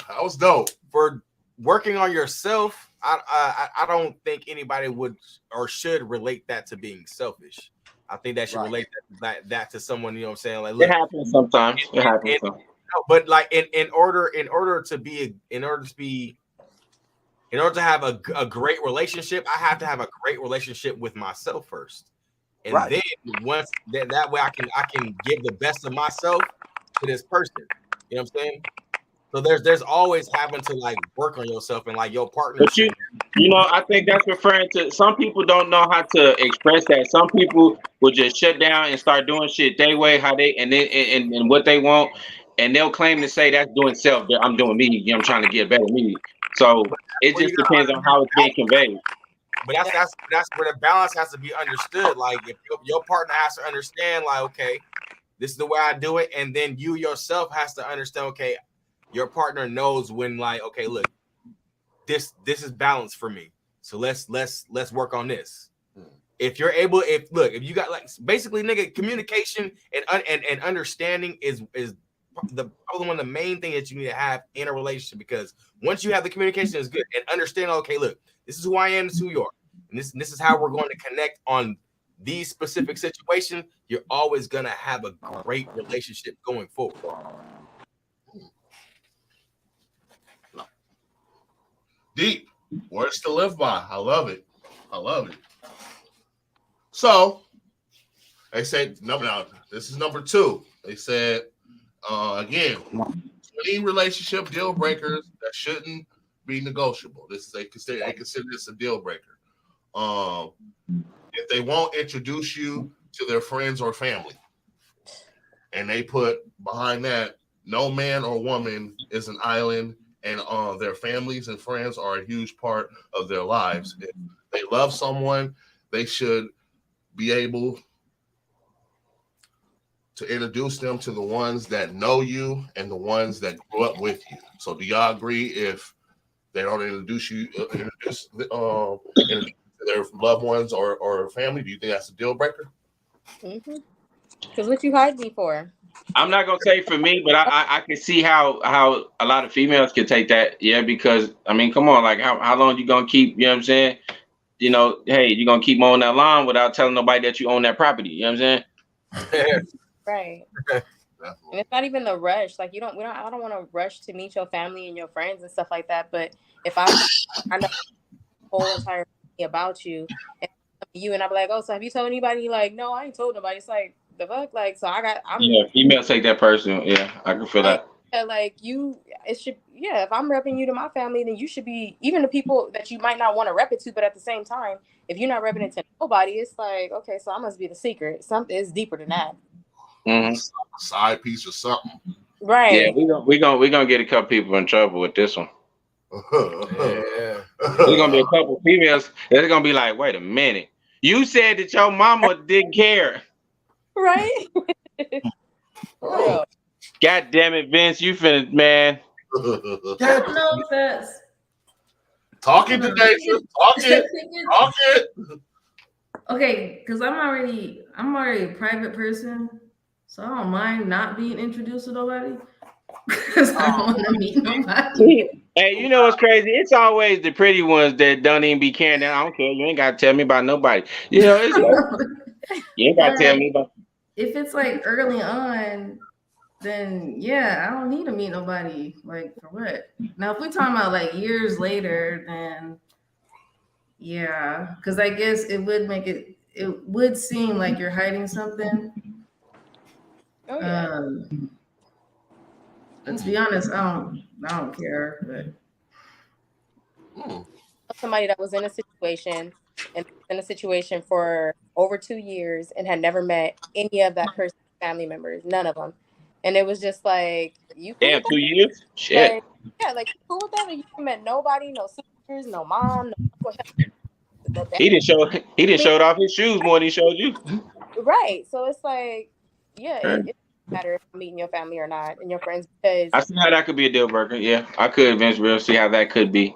That was dope. For working on yourself. I don't think anybody would or should relate that to being selfish. I think that should relate that to someone. You know what I'm saying? Like, look, it happens sometimes. But like in order to have a great relationship, I have to have a great relationship with myself first, and then once that way I can give the best of myself to this person. You know what I'm saying? So there's always having to like work on yourself and like your partner. But you know, I think that's referring to some people don't know how to express that. Some people will just shut down and start doing shit their way, how they and what they want, and they'll claim to say that's doing self. I'm doing me. You know, I'm trying to get better me. So it just depends on how it's being conveyed. But that's where the balance has to be understood. Like if your partner has to understand, like, okay, this is the way I do it, and then you yourself has to understand, okay, your partner knows when, like, okay, look, this is balance for me. So let's work on this. If you're able, if you got like basically, nigga, communication and understanding is probably one of the main things that you need to have in a relationship, because once you have the communication is good and understand, okay, look, this is who I am, this is who you are, and this is how we're going to connect on these specific situations, you're always gonna have a great relationship going forward. Deep words to live by. I love it. So they said now this is number 2. They said again, 20 relationship deal breakers that shouldn't be negotiable. They consider this a deal breaker. If they won't introduce you to their friends or family, and they put behind that, no man or woman is an island, and their families and friends are a huge part of their lives. If they love someone, they should be able to introduce them to the ones that know you and the ones that grew up with you. So do y'all agree if they don't introduce their loved ones or family, do you think that's a deal breaker? Because what you hide me for? I'm not gonna say for me, but I can see how a lot of females can take that. Yeah, because I mean, come on, like how long you gonna keep? You know what I'm saying? You know, hey, you gonna keep mowing that lawn without telling nobody that you own that property? You know what I'm saying? Right. And it's not even the rush. Like I don't want to rush to meet your family and your friends and stuff like that. But if I know the whole entire thing about you and I'll be like, oh, so have you told anybody? Like, no, I ain't told nobody. It's like the fuck, like, so yeah, females take that personal. Yeah, I can feel that. Like if I'm repping you to my family, then you should be, even the people that you might not want to rep it to, but at the same time, if you're not repping it to nobody, it's like, okay, so I must be the secret. Something is deeper than that. Side piece or something. Right. Yeah, we gonna get a couple people in trouble with this one. Yeah. There's gonna be a couple females that's gonna be like, wait a minute. You said that your mama didn't care. Right? Oh. God damn it, Vince, you finna, man. No offense. Talking today, talking. Okay, because I'm already a private person, so I don't mind not being introduced to nobody. Because I don't want to meet nobody. Hey, you know what's crazy? It's always the pretty ones that don't even be caring. I don't care. You ain't gotta tell me about nobody. You know, it's like, you ain't gotta tell me about. If it's like early on, then yeah, I don't need to meet nobody. Like for what? Now, if we're talking about like years later, then yeah, because I guess it would seem like you're hiding something. Oh yeah. And to be honest, I don't care. But somebody that was in a situation for over 2 years and had never met any of that person's family members, none of them, and it was just like, you cool Damn, with 2 years? Shit. Like, yeah, like, you cool with that? And you met nobody, no sisters, no mom, no. He didn't show off his shoes more than he showed you. Right. So it's like, yeah, it doesn't matter if I'm meeting your family or not and your friends, because I see how that could be a deal breaker. Yeah, I could, Vince, real see how that could be.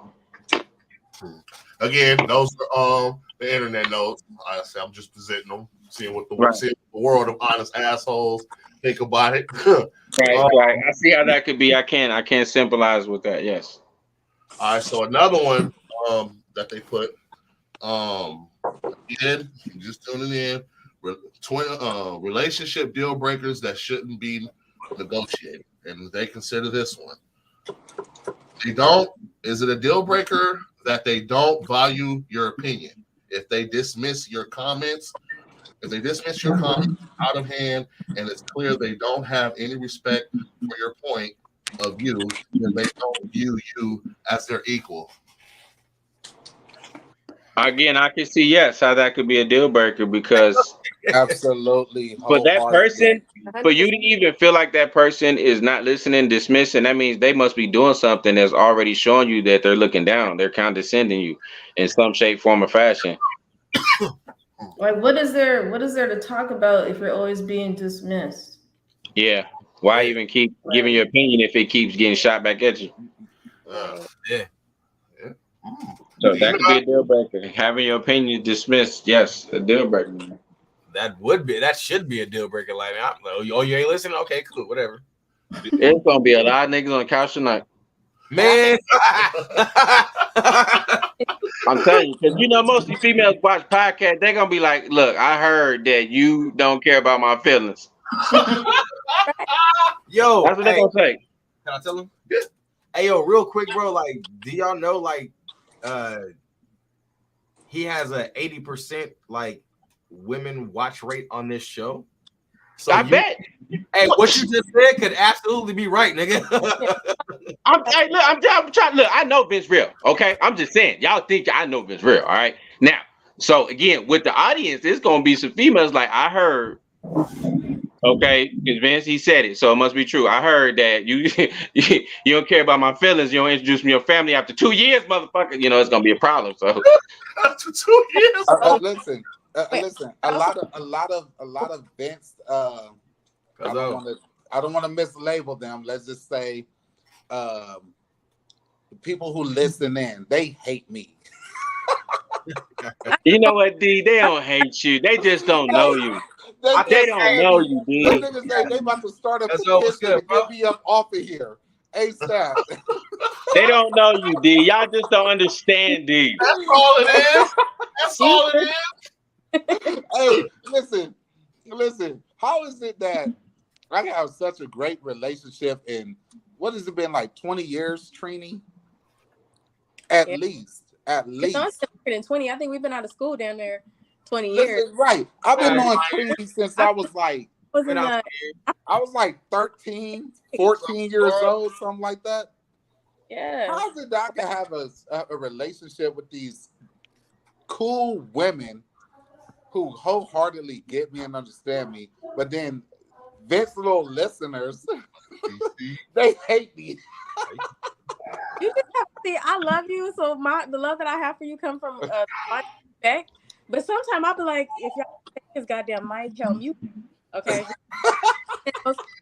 Again, those are the internet notes. I'm just presenting them, seeing what the world of honest assholes think about it. Right. I see how that could be. I can't symbolize with that. Yes. All right. So another one that they put again, just tuning in. Relationship deal breakers that shouldn't be negotiated, and they consider this one. They don't. Is it a deal breaker that they don't value your opinion? If they dismiss your comments, out of hand, and it's clear they don't have any respect for your point of view, then they don't view you as their equal. Again, I can see how that could be a deal breaker, because absolutely for that person, for you to even feel like that person is not listening, dismissing, that means they must be doing something that's already showing you that they're looking down, they're condescending you in some shape, form, or fashion. Like, what is there to talk about if you're always being dismissed? Yeah. Why even keep giving your opinion if it keeps getting shot back at you? Yeah. So that could be a deal breaker. Having your opinion dismissed, yes, a deal breaker. That should be a deal breaker. Like, you ain't listening? Okay, cool, whatever. It's gonna be a lot of niggas on the couch tonight. Man, I'm telling you, because most of these females watch podcasts, they're gonna be like, look, I heard that you don't care about my feelings. Yo, that's what they're gonna say. Can I tell them? Yeah. Hey, yo, real quick, bro. Like, do y'all know, like, he has a 80% like women watch rate on this show? So I bet. Hey, what you just said could absolutely be right, nigga. I'm trying. Look, I know Vince real. Okay, I'm just saying. Y'all think I know Vince real. All right. Now, so again, with the audience, there's gonna be some females like, I heard. Okay, because Vince, he said it, so it must be true. I heard that you don't care about my feelings. You don't introduce me to your family after 2 years, motherfucker. It's gonna be a problem. So after 2 years, listen. A lot of Vince. I don't want to mislabel them. Let's just say the people who listen in, they hate me. You know what, D? They don't hate you. They just don't know you. They don't know you, D. Them niggas say they about to start a petition to get me up off of here. ASAP. They don't know you, D. Y'all just don't understand, D. That's all it is. That's all it is. Hey, listen. How is it that I have such a great relationship in what has it been like 20 years, Trini? At least. It's longer than 20. I think we've been out of school down there 20 years. Listen, right. I've been on Trini since I was like, I was like 13, 14 years old, something like that. Yeah. How is it that I can have a relationship with these cool women who wholeheartedly get me and understand me, but then Vince little listeners, they hate me. You just have to see, I love you, so the love that I have for you come from my respect. But sometimes I'll be like, if y'all take this goddamn mic, help you, okay?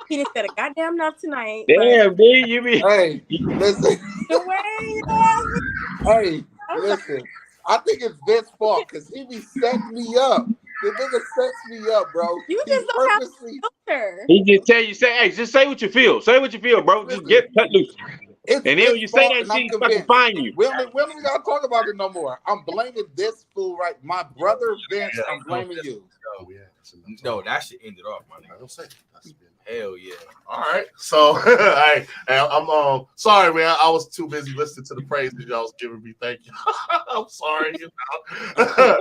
He didn't said a goddamn enough tonight. Damn, D, you be. Hey, listen. The way, Hey, listen. I think it's Vince's fault because he be setting me up. The nigga sets me up, bro. You just don't have a filter. He just tell you, hey, just say what you feel. Say what you feel, bro. Just get cut loose. And then when you say that shit, he's fucking find you. We don't even gotta talk about it no more. I'm blaming this fool, right? My brother Vince, I'm blaming you. No, that shit ended off, my nigga. I don't say. Hell yeah. All right. So I'm sorry, man. I was too busy listening to the praise that y'all was giving me. Thank you. I'm sorry, but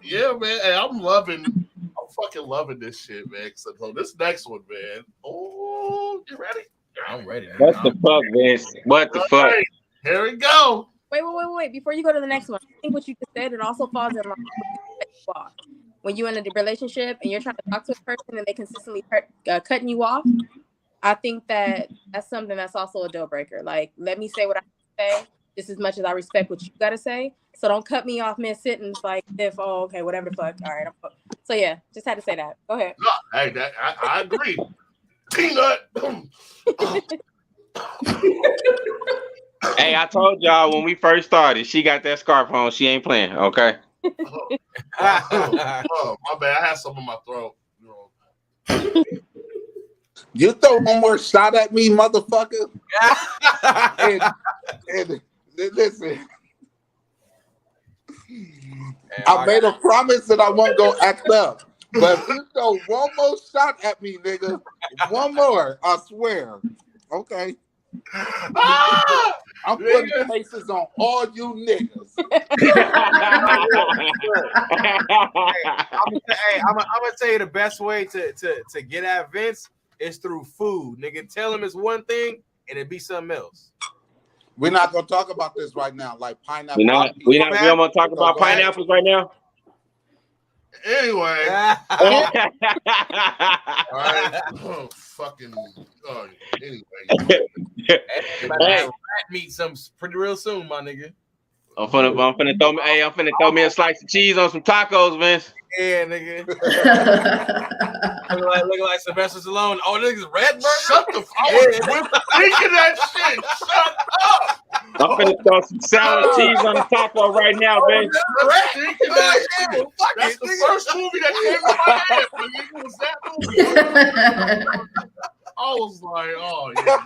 yeah, man. Hey, I'm fucking loving this shit, man. So this next one, man. Oh, you ready? I'm ready. Man. What the fuck, Vince? What the fuck? Right, here we go. Wait. Before you go to the next one, I think what you just said, it also falls in line with when you're in a relationship and you're trying to talk to a person and they consistently cutting you off. I think that's something that's also a deal breaker. Like, let me say what I say just as much as I respect what you got to say. So don't cut me off mid-sentence like if, okay, whatever the fuck. All right. So yeah, just had to say that. Go ahead. No, hey, I agree. Peanut. Hey, I told y'all when we first started, she got that scarf on. She ain't playing, okay? Oh, my bad. I had something in my throat. You throw one more shot at me, motherfucker. and listen, I made a promise that I won't go act up. But if you throw one more shot at me, nigga, one more, I swear. Okay. I'm putting faces on all you niggas. I'm gonna tell you the best way to get at Vince is through food. Nigga, tell him it's one thing and it be something else. We're not gonna talk about this right now, like pineapple. We don't want to talk about pineapples right now. Anyway, All right. Anyway, rat meat some pretty real soon, my nigga. I'm finna throw me a slice of cheese on some tacos, Vince. Yeah, nigga. looking like Sylvester Stallone. Oh, niggas red burger. Shut the fuck up. Thinking that shit. Shut up. I'm finna throw some sour cheese on the taco right now, Vince. That's the first movie that came to my head. Nigga, was that movie? I was like, oh yeah.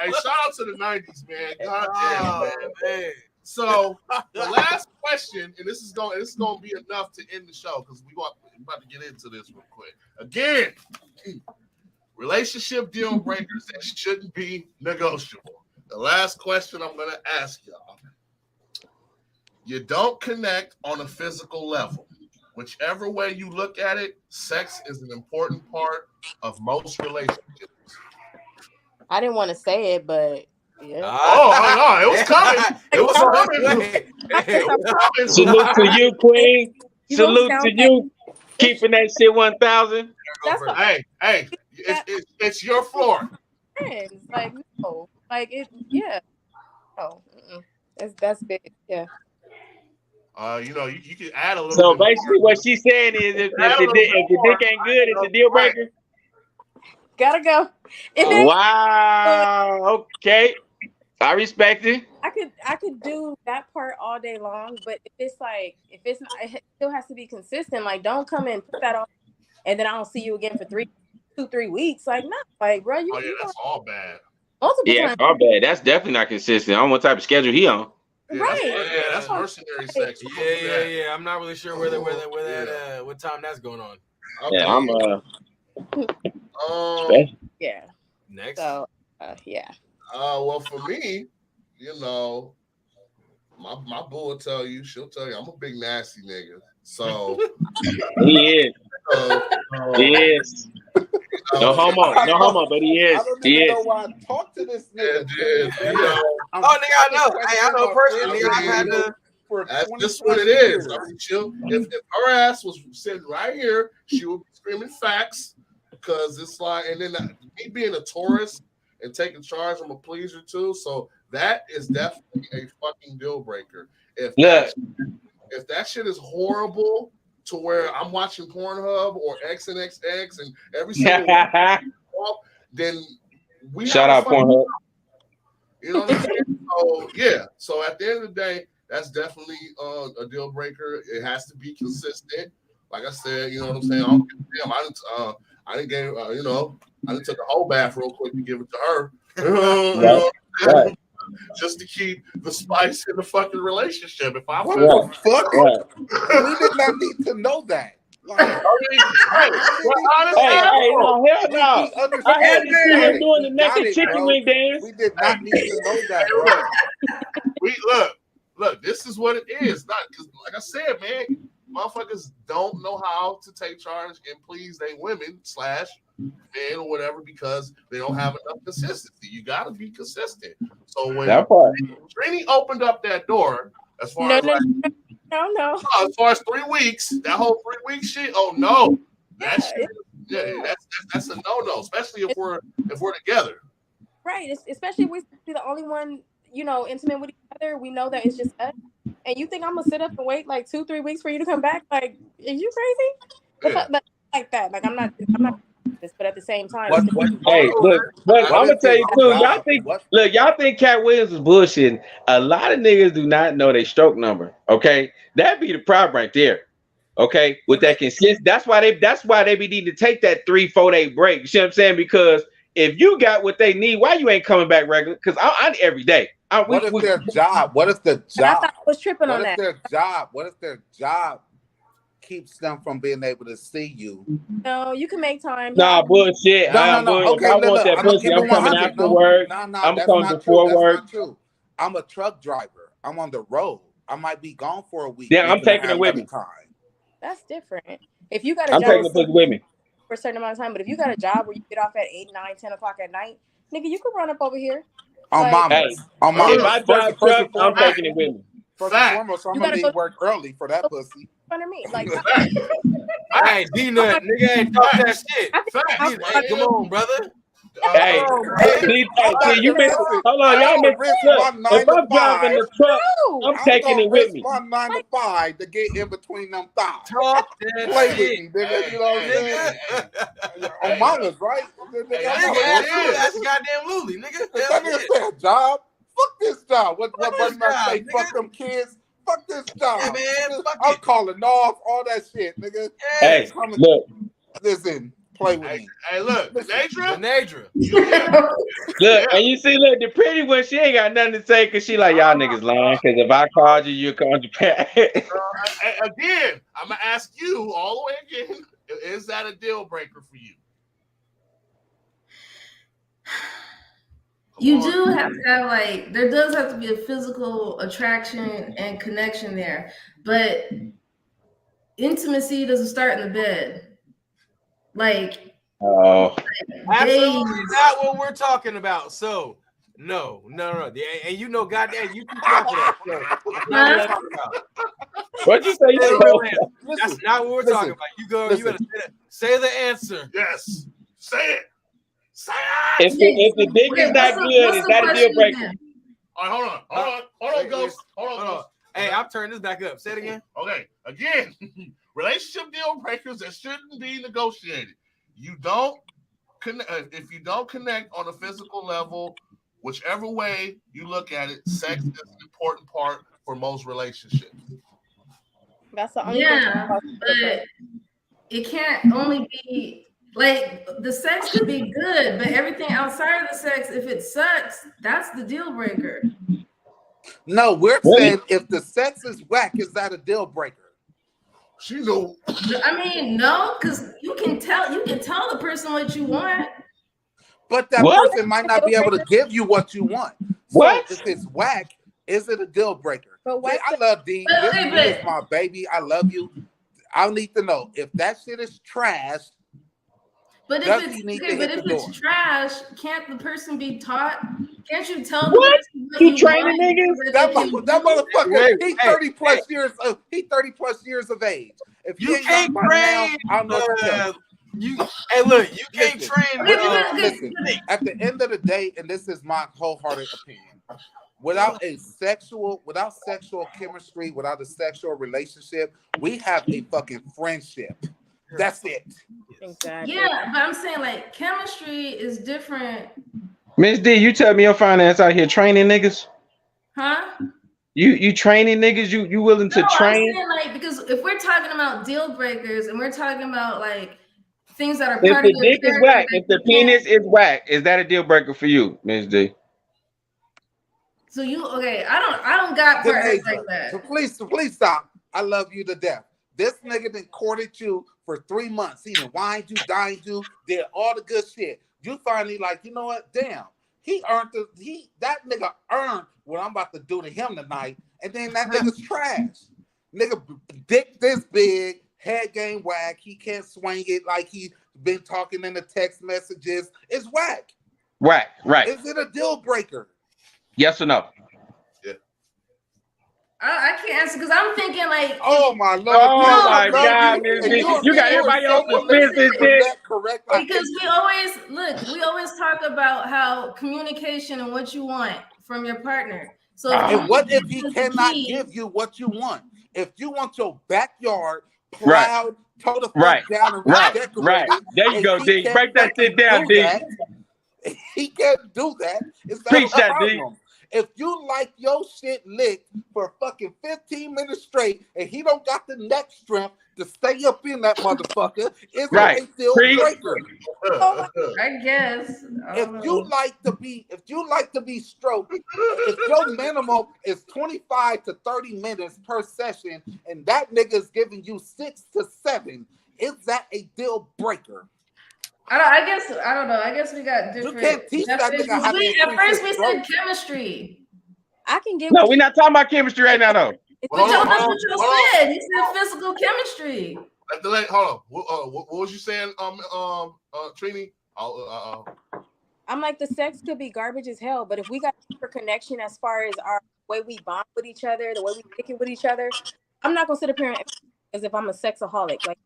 Hey, shout out to the 90s, man. God damn, man. So the last question, and this is going to be enough to end the show because we're about to get into this real quick. Again, relationship deal breakers that shouldn't be negotiable. The last question I'm going to ask y'all. You don't connect on a physical level. Whichever way you look at it, sex is an important part of most relationships. I didn't want to say it, but yeah. Oh, no, it was coming. It was coming. Salute to you, Queen. Salute to you. Keeping that shit 1,000. Hey, it's your floor. Like, no. Like, it, yeah. Oh, that's big. Yeah. You can add a little. So bit basically, more. what she's saying is, if the dick ain't good, it's a deal breaker. Gotta go. If it, Wow. Okay. I respect it. I could do that part all day long, but if it's not, it still has to be consistent. Like, don't come and put that on, and then I don't see you again for 3 weeks. Like, no, like, bro, you Oh yeah, that's all bad. multiple Yeah, times, all bad. That's definitely not consistent. I don't know what type of schedule he on. Yeah, right? that's mercenary sex. We don't do that. Yeah. I'm not really sure where that what time that's going on. Okay. Yeah, I'm Yeah. Next. So, yeah. Well, for me, you know, my boo will tell you, she'll tell you, I'm a big nasty nigga. So he is. No homo, but he is. I don't He even is. know why I talk to this nigga. You know, Oh, nigga, I know. Hey, I know personally. Yeah, I've had to. that's just what it is. I mean, if her ass was sitting right here, she would be screaming facts because it's like, and then me being a Taurus and taking charge, I'm a pleaser too. So that is definitely a fucking deal breaker. If that shit is horrible to where I'm watching Pornhub or XNXX and every single then we Shout out Pornhub. You know what I'm saying? So yeah. So at the end of the day, that's definitely a deal breaker. It has to be consistent. Like I said, you know what I'm saying? I didn't give, I didn't took a whole bath real quick to give it to her. Right. Just to keep the spice in the fucking relationship. If I What feel the fuck? Right. We did not need to know that. Like, Hey, no, hell no. I had to see him doing the naked chicken wing dance. We did not need to know that, bro. We look. This is what it is. Not because, like I said, man, motherfuckers don't know how to take charge and please they women / men or whatever because they don't have enough consistency. You got to be consistent. So when That part. Trini opened up that door, as far as 3 weeks, that whole 3 week shit. Oh no, that's a no, especially if we're together. Right. Especially if we be the only one, intimate with each other. We know that it's just us. And you think I'm gonna sit up and wait like 2-3 weeks for you to come back? Like, are you crazy? Yeah. Like that. Like I'm not this, but at the same time, Hey, look, I'm gonna tell you too. Y'all think Cat Williams is bullshitting. A lot of niggas do not know their stroke number. Okay, that'd be the problem right there. Okay, with that consist, that's why they be needing to take that 3-4 day break. You see what I'm saying? Because if you got what they need, why you ain't coming back regular? Because I'm every day. What if their job? What if the job? I thought I was tripping on that. What if their job keeps them from being able to see you? No, you can make time. Nah, bullshit. No. Okay, if I want that pussy, I'm coming after work. I'm coming before work. Not true. I'm a truck driver. I'm on the road. I might be gone for a week. Yeah, I'm taking it with me. That's different. If you got a I'm job taking the pussy with me for a certain amount of time, but if you got a job where you get off at 8, 9, 10 o'clock at night, nigga, you could run up over here. On mama. If I drive truck, I'm taking it with me. First and foremost, I'm gonna leave work early for that pussy. In front of me, like. Hey, D-Nut, nigga ain't talk that shit. Hey, come on, brother. Hey, you missed. Hold on, y'all missed. If I'm driving the truck, I'm taking it with me. My 9 to 5 to get in between them thighs. Talk Play with me, nigga. You know what I'm saying? On mama's right. That's goddamn Luli, nigga. That nigga said a job. Fuck this job. What Buddy Mac say? Fuck them kids. Fuck this job. Yeah, man, I'm calling off all that shit, nigga. Hey, look. Listen, play with me. Hey, look, Nadra. Look, and you see, look, the pretty one, she ain't got nothing to say because she like, y'all niggas lying. Because if I called you, you'll call Japan. Again, I'm gonna ask you all the way again. Is that a deal breaker for you? You do have to have there does have to be a physical attraction and connection there, but intimacy doesn't start in the bed. Absolutely not what we're talking about. So no. And you know, goddamn, you keep talking that. What'd you say? That's not what we're talking about. You gotta say the answer. Yes, say it. If the dick is not good, is that a deal breaker? All right, hold on, Ghost. Hold on. Hey, I'm turning this back up. Say it again. Okay, again, relationship deal breakers that shouldn't be negotiated. You don't connect on a physical level, whichever way you look at it, sex is an important part for most relationships. That's the only Yeah, thing. but it can't only be like the sex could be good, but everything outside of the sex, if it sucks, that's the deal breaker. No, we're Really? saying if the sex is whack, is that a deal breaker? She knew. I mean, no, because you can tell the person what you want. But that What? person might not be able to give you what you want. So What? if it's whack, is it a deal breaker? But See, what's I love D. But- This okay, D is but- my baby. I love you. I need to know if that shit is trash. But if Does it's he need to okay, but hit if the it's door? trash, can't the person be taught? Can't you tell What? the person what You training want niggas? so That, they can that do it? motherfucker, Hey, he 30 plus years of he 30 plus years of age. If You ain't can't got money now, train. I don't know what to tell you. Hey, look, you can't Listen, train. Listen, at the end of the day, and this is my wholehearted opinion, without sexual chemistry, without a sexual relationship, we have a fucking friendship. That's it. exactly? Yeah, but I'm saying like chemistry is different, Miss D, you tell me your finance out here training niggas. huh? You training niggas? You willing to No, I'm train? saying like because if we're talking about deal breakers and we're talking about like things that are If part of the your dick is character, whack, that if the you can't- penis is whack, is that a deal breaker for you, Miss D? So you okay? I don't got partners Denasia, like that. so please stop. I love you to death. This nigga done courted you for 3 months. He done wined you, dined you, did all the good shit. You finally like, you know what? Damn, that nigga earned what I'm about to do to him tonight. And then that nigga's trash. Nigga, dick this big, head game whack. He can't swing it like he been talking in the text messages. It's whack. Whack, right? Is it a deal breaker? Yes or no? I can't answer because I'm thinking like Oh my lord! Oh No, my no, God, you- Miss D, you- you got you- everybody else you- suspended, you- shit. Correct. because we always talk about how communication and what you want from your partner. So And what if he that's the cannot key. give you what you want? If you want your backyard Right. plowed, toe the fuck Right. down and Right, redecorated, right. There you and go, he D. can't Break that fucking shit down, do D. that, he can't do that. It's not Preach a that, D. problem. If you like your shit licked for fucking 15 minutes straight and he don't got the neck strength to stay up in that motherfucker, it's Right. a deal Preach. breaker. I guess. I If don't you know. like to be stroked, if your minimum is 25 to 30 minutes per session and that nigga's giving you 6 to 7, is that a deal breaker? I guess I don't know. I guess we got different. can't teach that nigga how to at increase first his we throat. said chemistry. I can get. No, what we're you- not talking about chemistry right now, though. But Hold y'all, on, that's hold what on, y'all hold on. said. You said physical chemistry. Hold on. What was you saying, Trini? I'm like, the sex could be garbage as hell, but if we got deeper connection as far as our way we bond with each other, the way we kick it with each other, I'm not gonna sit up here and as if I'm a sexaholic. Like,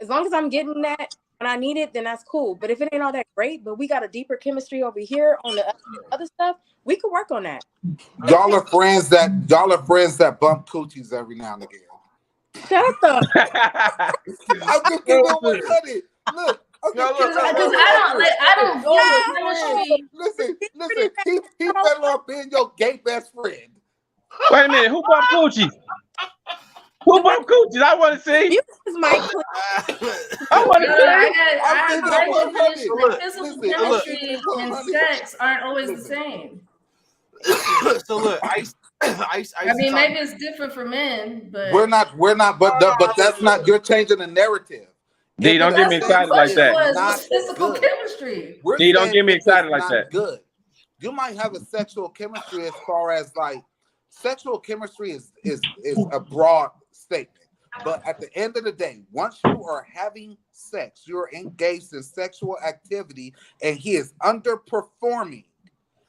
as long as I'm getting that when I need it, then that's cool. But if it ain't all that great, but we got a deeper chemistry over here on the other stuff, we could work on that. Y'all are friends that bump coochies every now and again. Shut up. I'm just giving 100. Look. Okay, No, look, Because I don't go with chemistry. Listen. He better off being your gay best friend. Wait a minute, who bought coochies? Who bought coochies? I want to see. You is my I want to No, see. I I'm have giving it 100. physical Listen, chemistry I'm giving it and 100. sex aren't always the same. So look, I mean, maybe it's different for men, but We're not, but that's not, you're changing the narrative. D, don't get me that's what the excited like question that. was, Not what's physical good. chemistry? We're D, don't saying get me if it's excited like not that. Good. You might have a sexual chemistry as far as like sexual chemistry is a broad statement. But at the end of the day, once you are having sex, you're engaged in sexual activity, and he is underperforming.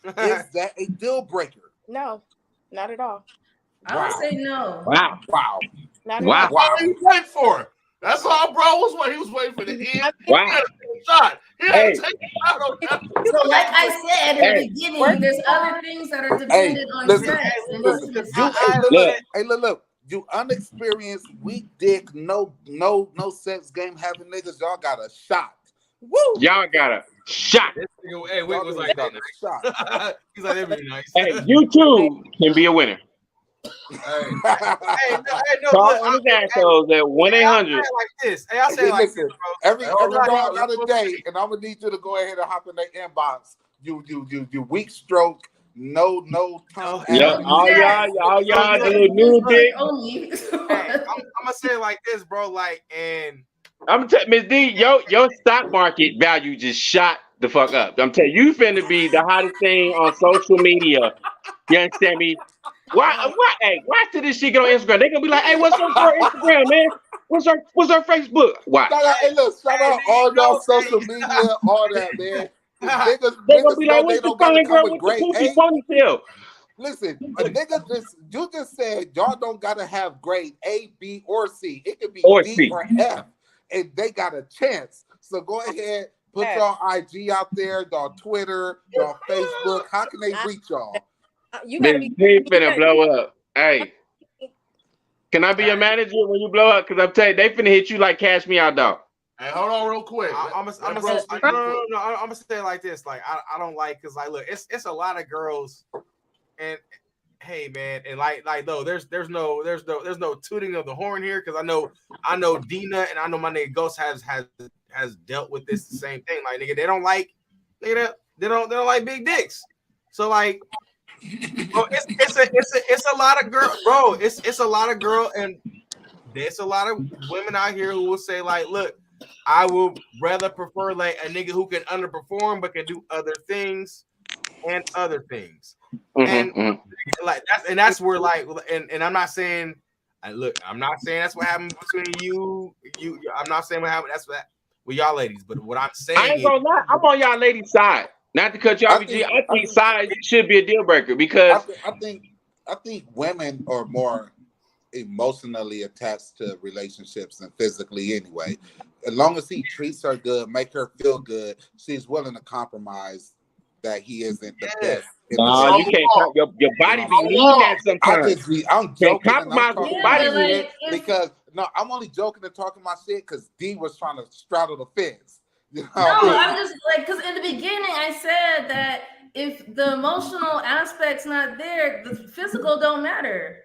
Is that a deal breaker? No, not at all. I would say no. Wow. Wow. Not at Wow. all. What are you waiting for? That's all, bro. Was what he was waiting for the end. Wow. He had to take a shot. He had Hey. to take a shot on that. So, like I said in Hey. the beginning, there's other things that are dependent on listen, sex. And listen. intimacy. Look. You unexperienced, weak dick, no sex game having niggas. Y'all got a shot. Woo! Y'all got a shot. This nigga, hey, Wick Y'all was niggas like, got a shot. he's like, that'd be nice. Hey, you too can be a winner. Hey, no, Call look, on his assholes at 1-800. like this. Hey, I'll say it like this, Listen, bro. every Hold dog on, got a hold day, and I'm gonna need you to go ahead and hop in their inbox. You weak stroke, no tongue. Hey, Yeah, all y'all do new dick. Only. Hey, I'm gonna say it like this, bro. Like, and I'm telling Miss D, your stock market value just shot the fuck up. I'm telling you, you finna be the hottest thing on social media. You understand me? Why? Hey, watch till this shit get on Instagram. They gonna be like, hey, what's up for Instagram, man? What's our Facebook? Why? Shout out all y'all social media, all that, man. Niggas They gonna be know like, they what's the don't gotta fine come girl with with the grade poofy A. ponytail? Listen, a nigga you just said y'all don't gotta have grade A, B, or C. It could be Or D C. or F, and they got a chance. So go ahead, put y'all IG out there, y'all Twitter, y'all Facebook. How can they reach y'all? You gotta Miss be. D finna blow up. Hey, can I be your manager when you blow up? Cause I'm telling you, they finna hit you like Cash Me Out, dog. Hey, hold on real quick. I'm gonna bro say, speak no, real quick. I'm gonna say it like this. Like, I don't like, cause like, look, it's a lot of girls, and hey, man, and like though, there's no tooting of the horn here, cause I know Dina and I know my nigga Ghost has dealt with this the same thing. Like, nigga, they don't like like big dicks. So like, bro, it's a lot of girl, bro. It's a lot of girl, and there's a lot of women out here who will say like, look, I will rather prefer like a nigga who can underperform but can do other things and other things. And like that's where like, and I'm not saying, I'm not saying that's what happened between you. I'm not saying what happened. That's what with y'all ladies. But what I'm saying, I ain't gonna lie, I'm on y'all ladies' side. Not to cut you off, I think size should be a deal breaker because I think women are more emotionally attached to relationships and physically anyway. As long as he treats her good, make her feel good, she's willing to compromise that he isn't the best. No, you can't. Your body be needing that sometimes. I'm joking and I'm compromise with talking your my body. shit because I'm only joking and talking my shit because D was trying to straddle the fence. You know? No, I'm just like, because in the beginning I said that if the emotional aspect's not there, the physical don't matter.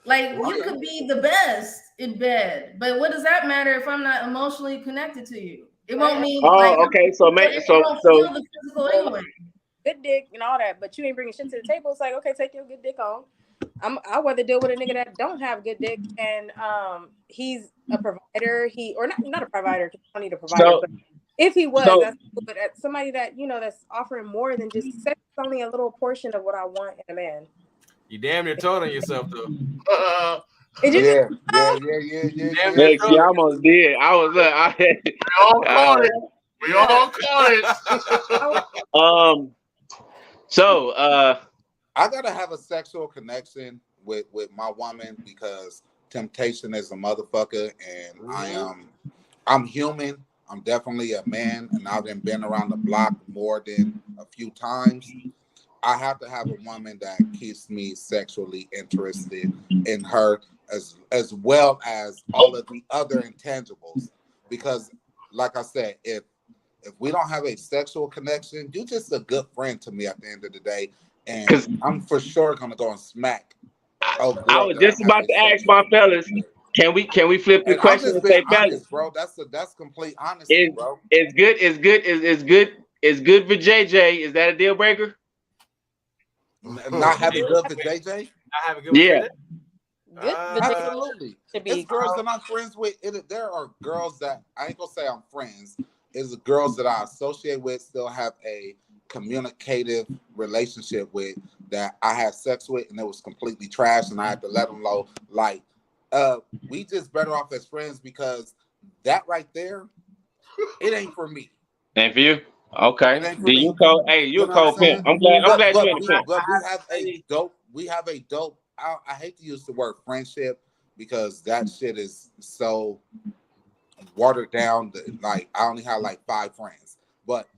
Like, you could be the best in bed, but what does that matter if I'm not emotionally connected to you? It won't mean. Okay. So it don't feel the physical anyway. Good dick and all that, but you ain't bringing shit to the table. It's like, okay, take your good dick on. I'd rather deal with a nigga that don't have good dick and he's a provider. Not a provider. I don't need a provider. But if he was, that's cool. But somebody that that's offering more than just sex, is only a little portion of what I want in a man. You damn near told on yourself though. Yeah. Look, she almost did. I was We all caught it. So I gotta have a sexual connection with my woman because temptation is a motherfucker, and I'm human. I'm definitely a man, and I've been around the block more than a few times. I have to have a woman that keeps me sexually interested in her as well as all of the other intangibles. Because, like I said, if we don't have a sexual connection, you're just a good friend to me at the end of the day. And I'm for sure gonna go and smack. I was just about to ask my fellas, can we flip the question and say, fellas, bro? That's complete honesty, bro. It's good for JJ. Is that a deal breaker? Not having good for JJ? Not having good. Yeah. Absolutely. It's girls that I'm friends with. There are girls that I ain't gonna say I'm friends. It's the girls that I associate with, still have a communicative relationship with, that I had sex with, and it was completely trash, and I had to let them know, like, we just better off as friends because that right there, it ain't for me. Ain't for you? Okay. Do you call? Hey, you a cold pimp. I'm glad you're in the pimp. But we have a dope. I hate to use the word friendship because that shit is so watered down. Like, I only have like 5 friends, but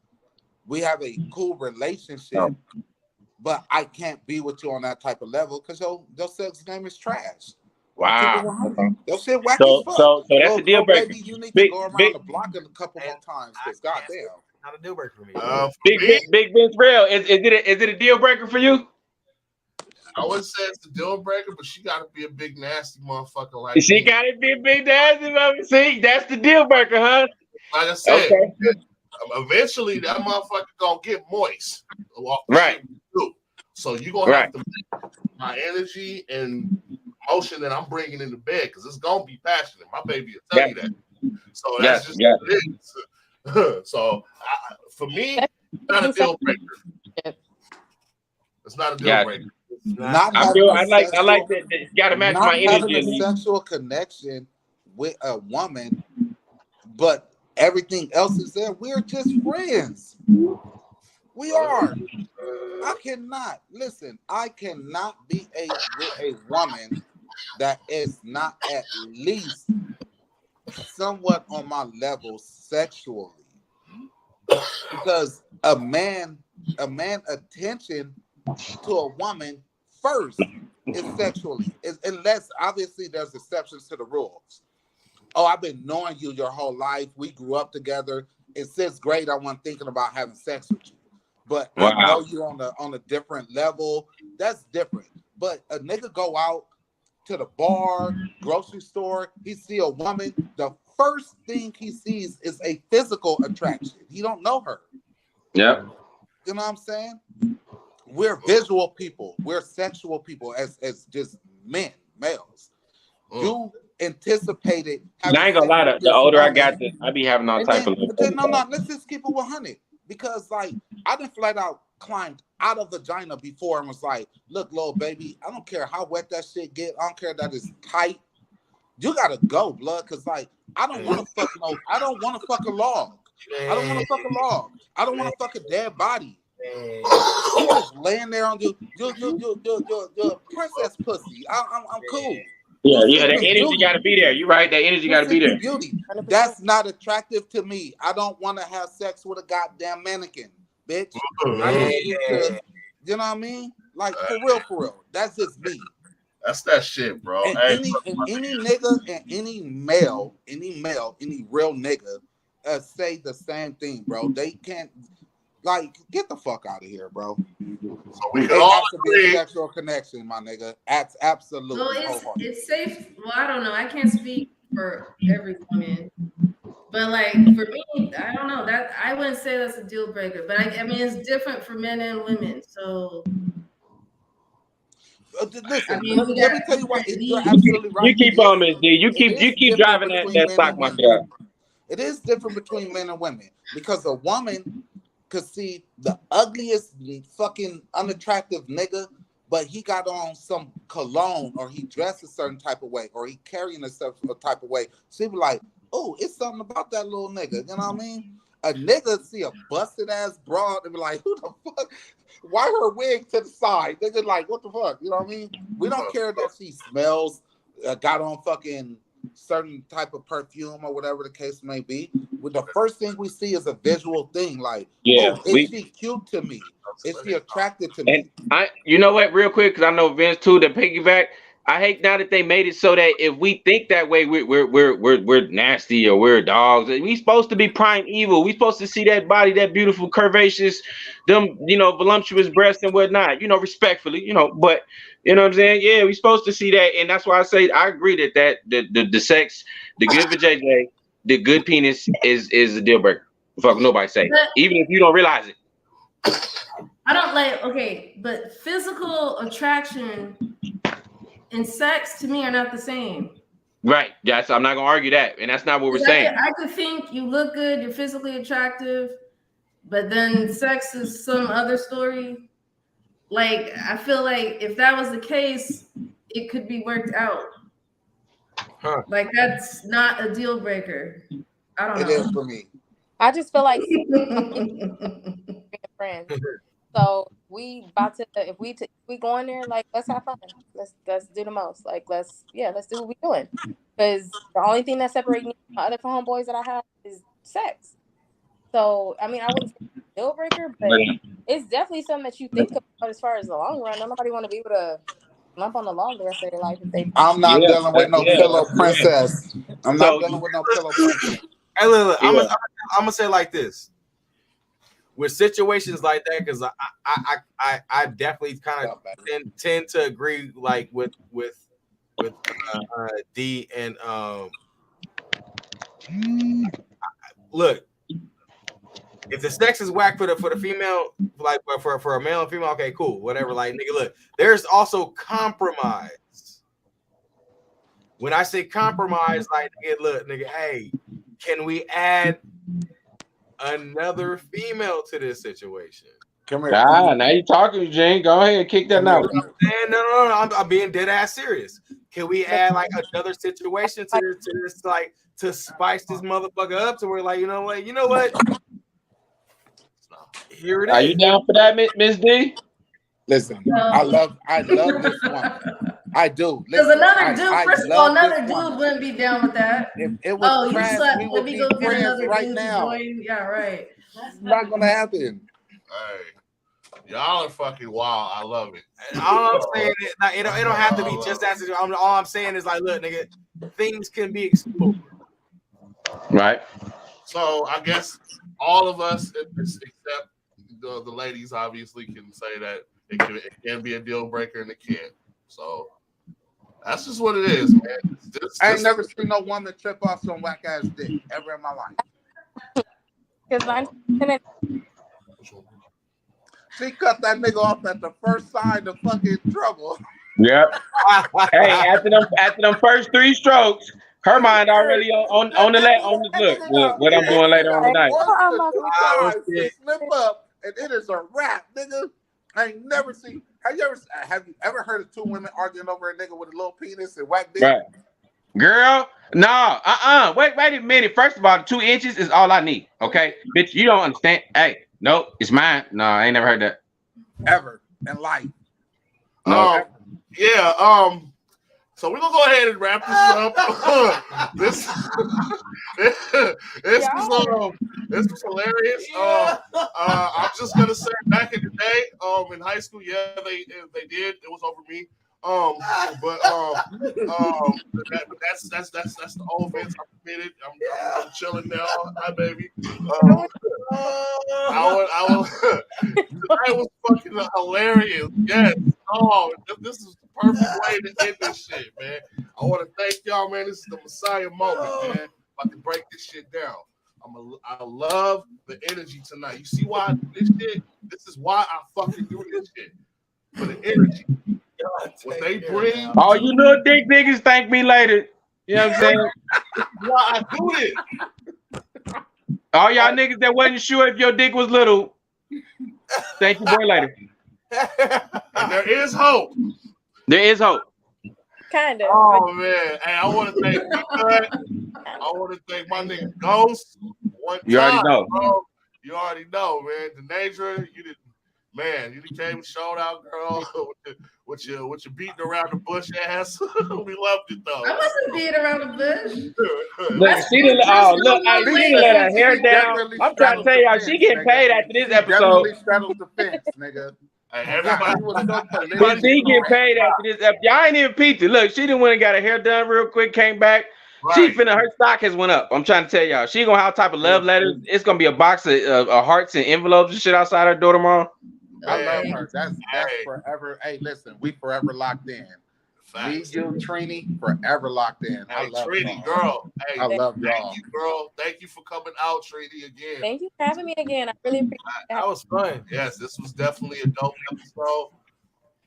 we have a cool relationship. But I can't be with you on that type of level because your sex game is trash. Wow. Okay. Your shit whack So as fuck. so so that's Well, a deal breaker. baby, you need to Big go around big the block a couple more times. Cause goddamn. Not a deal breaker for me. For big me, big Vince Real. Is it a deal breaker for you? I wouldn't say it's the deal breaker, but she got to be a big nasty motherfucker like She me. gotta be a big nasty mother. See, that's the deal breaker, huh? Like I said, Okay. eventually that motherfucker gonna get moist. Off the Right. shit we do. So you gonna Right. have to make my energy and emotion that I'm bringing into bed because it's gonna be passionate. My baby will tell you that. So that's just what it is. So for me, it's not a deal breaker. It's not a deal breaker. Not I having a like sexual, that. You gotta match not my having energy. a sexual connection with a woman, but everything else is there. We're just friends. We are. I cannot be with a woman that is not at least somewhat on my level sexually. Because a man attention to a woman first is sexually, unless obviously there's exceptions to the rules. Oh, I've been knowing you your whole life. We grew up together. In 6th grade, I wasn't thinking about having sex with you. But I know you on a different level. That's different. But a nigga go out to the bar, grocery store, he see a woman. The first thing he sees is a physical attraction. He don't know her. Yep. You know what I'm saying? We're visual people. We're sexual people as just men, males. You anticipated. I ain't gonna lie. The older I got, I be having all type of. No. Let's just keep it 100. Because like I done flat out climbed out of vagina before and was like, look, little baby, I don't care how wet that shit get. I don't care that it's tight. You gotta go, blood, because like I don't want to fuck a log. I don't want to fuck a log. I don't want to fuck a dead body. You just laying there on your princess pussy. I'm cool. Yeah, the energy gotta be there. You're right, that energy gotta be there. Beauty. That's not attractive to me. I don't want to have sex with a goddamn mannequin, bitch. I just need to, you know what I mean? Like for real. That's just me. That's that shit, bro. And any nigga and any male, any real nigga say the same thing, bro. They can't, like, get the fuck out of here, bro. So we There all has to be agree. a sexual connection, my nigga. Absolutely. Well, it's safe. Well, I don't know. I can't speak for every woman, but like for me, I don't know that I wouldn't say that's a deal breaker. But I mean, it's different for men and women. So listen, I mean, let me tell you what. You're absolutely right. You keep on, Miss D. You keep driving that stock market up. It is different between men and women because a woman could see the ugliest fucking unattractive nigga, but he got on some cologne or he dressed a certain type of way or he carrying a certain type of way. She be like, oh, it's something about that little nigga. You know what I mean? A nigga see a busted ass broad and be like, who the fuck? Why her wig to the side? They're just like, what the fuck? You know what I mean? We don't care that she smells, got on fucking certain type of perfume or whatever the case may be. With the first thing we see is a visual thing, like, is she cute to me? Is she attracted to me? And you know what, real quick, because I know Vince too, to piggyback. I hate now that they made it so that if we think that way, we're nasty or we're dogs. We supposed to be prime evil. We supposed to see that body, that beautiful curvaceous, them, voluptuous breasts and whatnot. Respectfully, but you know what I'm saying? Yeah, we supposed to see that, and that's why I say I agree that the sex, the good vajayjay, the good penis is a deal breaker. Fuck nobody say, even if you don't realize it. I don't like. Okay, but physical attraction and sex to me are not the same. Right. Yes, I'm not gonna argue that, and that's not what we're saying. I could think you look good, you're physically attractive, but then sex is some other story. Like I feel like if that was the case, it could be worked out. Like that's not a deal breaker. I don't know. It is for me. I just feel like friends. So if we go in there, like, let's have fun. Let's do the most. Like, let's do what we're doing. Because the only thing that separates me from my other homeboys that I have is sex. So, I mean, I wouldn't say it's a deal breaker, but it's definitely something that you think about as far as the long run. Nobody want to be with a up on the law the rest of their life if they. I'm not dealing with no pillow yeah. princess. I'm So- not dealing with no pillow princess. Hey, look, I'm Yeah. gonna say it like this. With situations like that, because I definitely kind of tend to agree, like with D and look, if the sex is whack for the female, like for a male and female, okay, cool, whatever. Like, nigga, look, there's also compromise. When I say compromise, like, nigga, look, nigga, hey, can we add another female to this situation? Come here. Ah, now you talking, Eugene. Go ahead, kick that out. And no, I'm being dead ass serious. Can we add like another situation to this, like to spice this motherfucker up to where, like, you know what? Here it is. Are you down for that, Miss D? Listen, No. I love this one. I do. Because Listen, another dude, I first of all, love this another woman. dude wouldn't be down with that. If it was Oh, you trash, slept. we Let would me be go get friends another right dude to now. join. Yeah, right. It's not gonna happen. Hey, y'all are fucking wild. I love it. All I'm saying is, like, it don't have to be just as. All I'm saying is, like, look, nigga, things can be explored. Right. So I guess all of us, except the ladies, obviously can say that it can be a deal breaker and it can't. So that's just what it is, man. I ain't never seen no woman trip off some whack ass dick ever in my life. Because She cut that nigga off at the first sign of fucking trouble. Yep. Hey, after them first 3 strokes, her mind already on the look what I'm doing later on tonight. Once the 2 times to slip up, and it is a wrap, nigga. I ain't never seen. Have you ever heard of 2 women arguing over a nigga with a little penis and whack dick? Right. Girl, no, wait a minute. First of all, 2 inches is all I need. Okay, bitch, you don't understand. Hey, nope, it's mine. No, I ain't never heard that. Ever in life. No. Yeah. So we're gonna go ahead and wrap this up. this was hilarious. I'm just gonna say, back in the day, in high school, yeah, they did. It was over me. But that's the offense I committed. I'm chilling now. Hi, baby. That was fucking hilarious. Yes. Oh, this is the perfect way to end this shit, man. I want to thank y'all, man. This is the Messiah moment, man. I can break this shit down. I love the energy tonight. You see why I do this shit? This is why I fucking do this shit. For the energy. What they bring. Oh, you little dick niggas thank me later. You know what I'm saying? Why I do it. All y'all niggas that wasn't sure if your dick was little, thank you, boy, later. And there is hope. There is hope. Kind of. Oh man, hey, I want to thank I want to thank my nigga Ghost. You already know. Bro. You already know, man. Denasia, you did, man. You came and showed out, girl, with your beating around the bush ass. We loved it though. I wasn't beating around the bush. Look, she didn't. Oh, look, hey, she didn't let her hair down. I'm trying to tell y'all, she getting paid after this episode. Definitely straddles the fence, nigga. Hey, everybody was But she get paid after this episode. Y'all ain't even peeped it. Look, she done went and got her hair done real quick, came back. right. She finna, her stock has went up. I'm trying to tell y'all. She gonna have a type of love letters. It's gonna be a box of hearts and envelopes and shit outside her door tomorrow. I love Okay. her. That's Hey. forever. Hey, listen, we forever locked in. Me, Facts. you, Trini, forever locked in. I Hey, love Trini, y'all. girl. Hey, I love thank y'all. you, girl. Thank you for coming out, Trini, again. Thank you for having me again. I really appreciate That was fun. Yes, this was definitely a dope episode.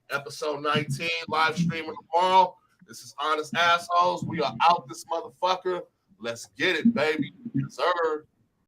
Episode 19, live streaming tomorrow. This is Honest Assholes. We are out this motherfucker. Let's get it, baby. Sir.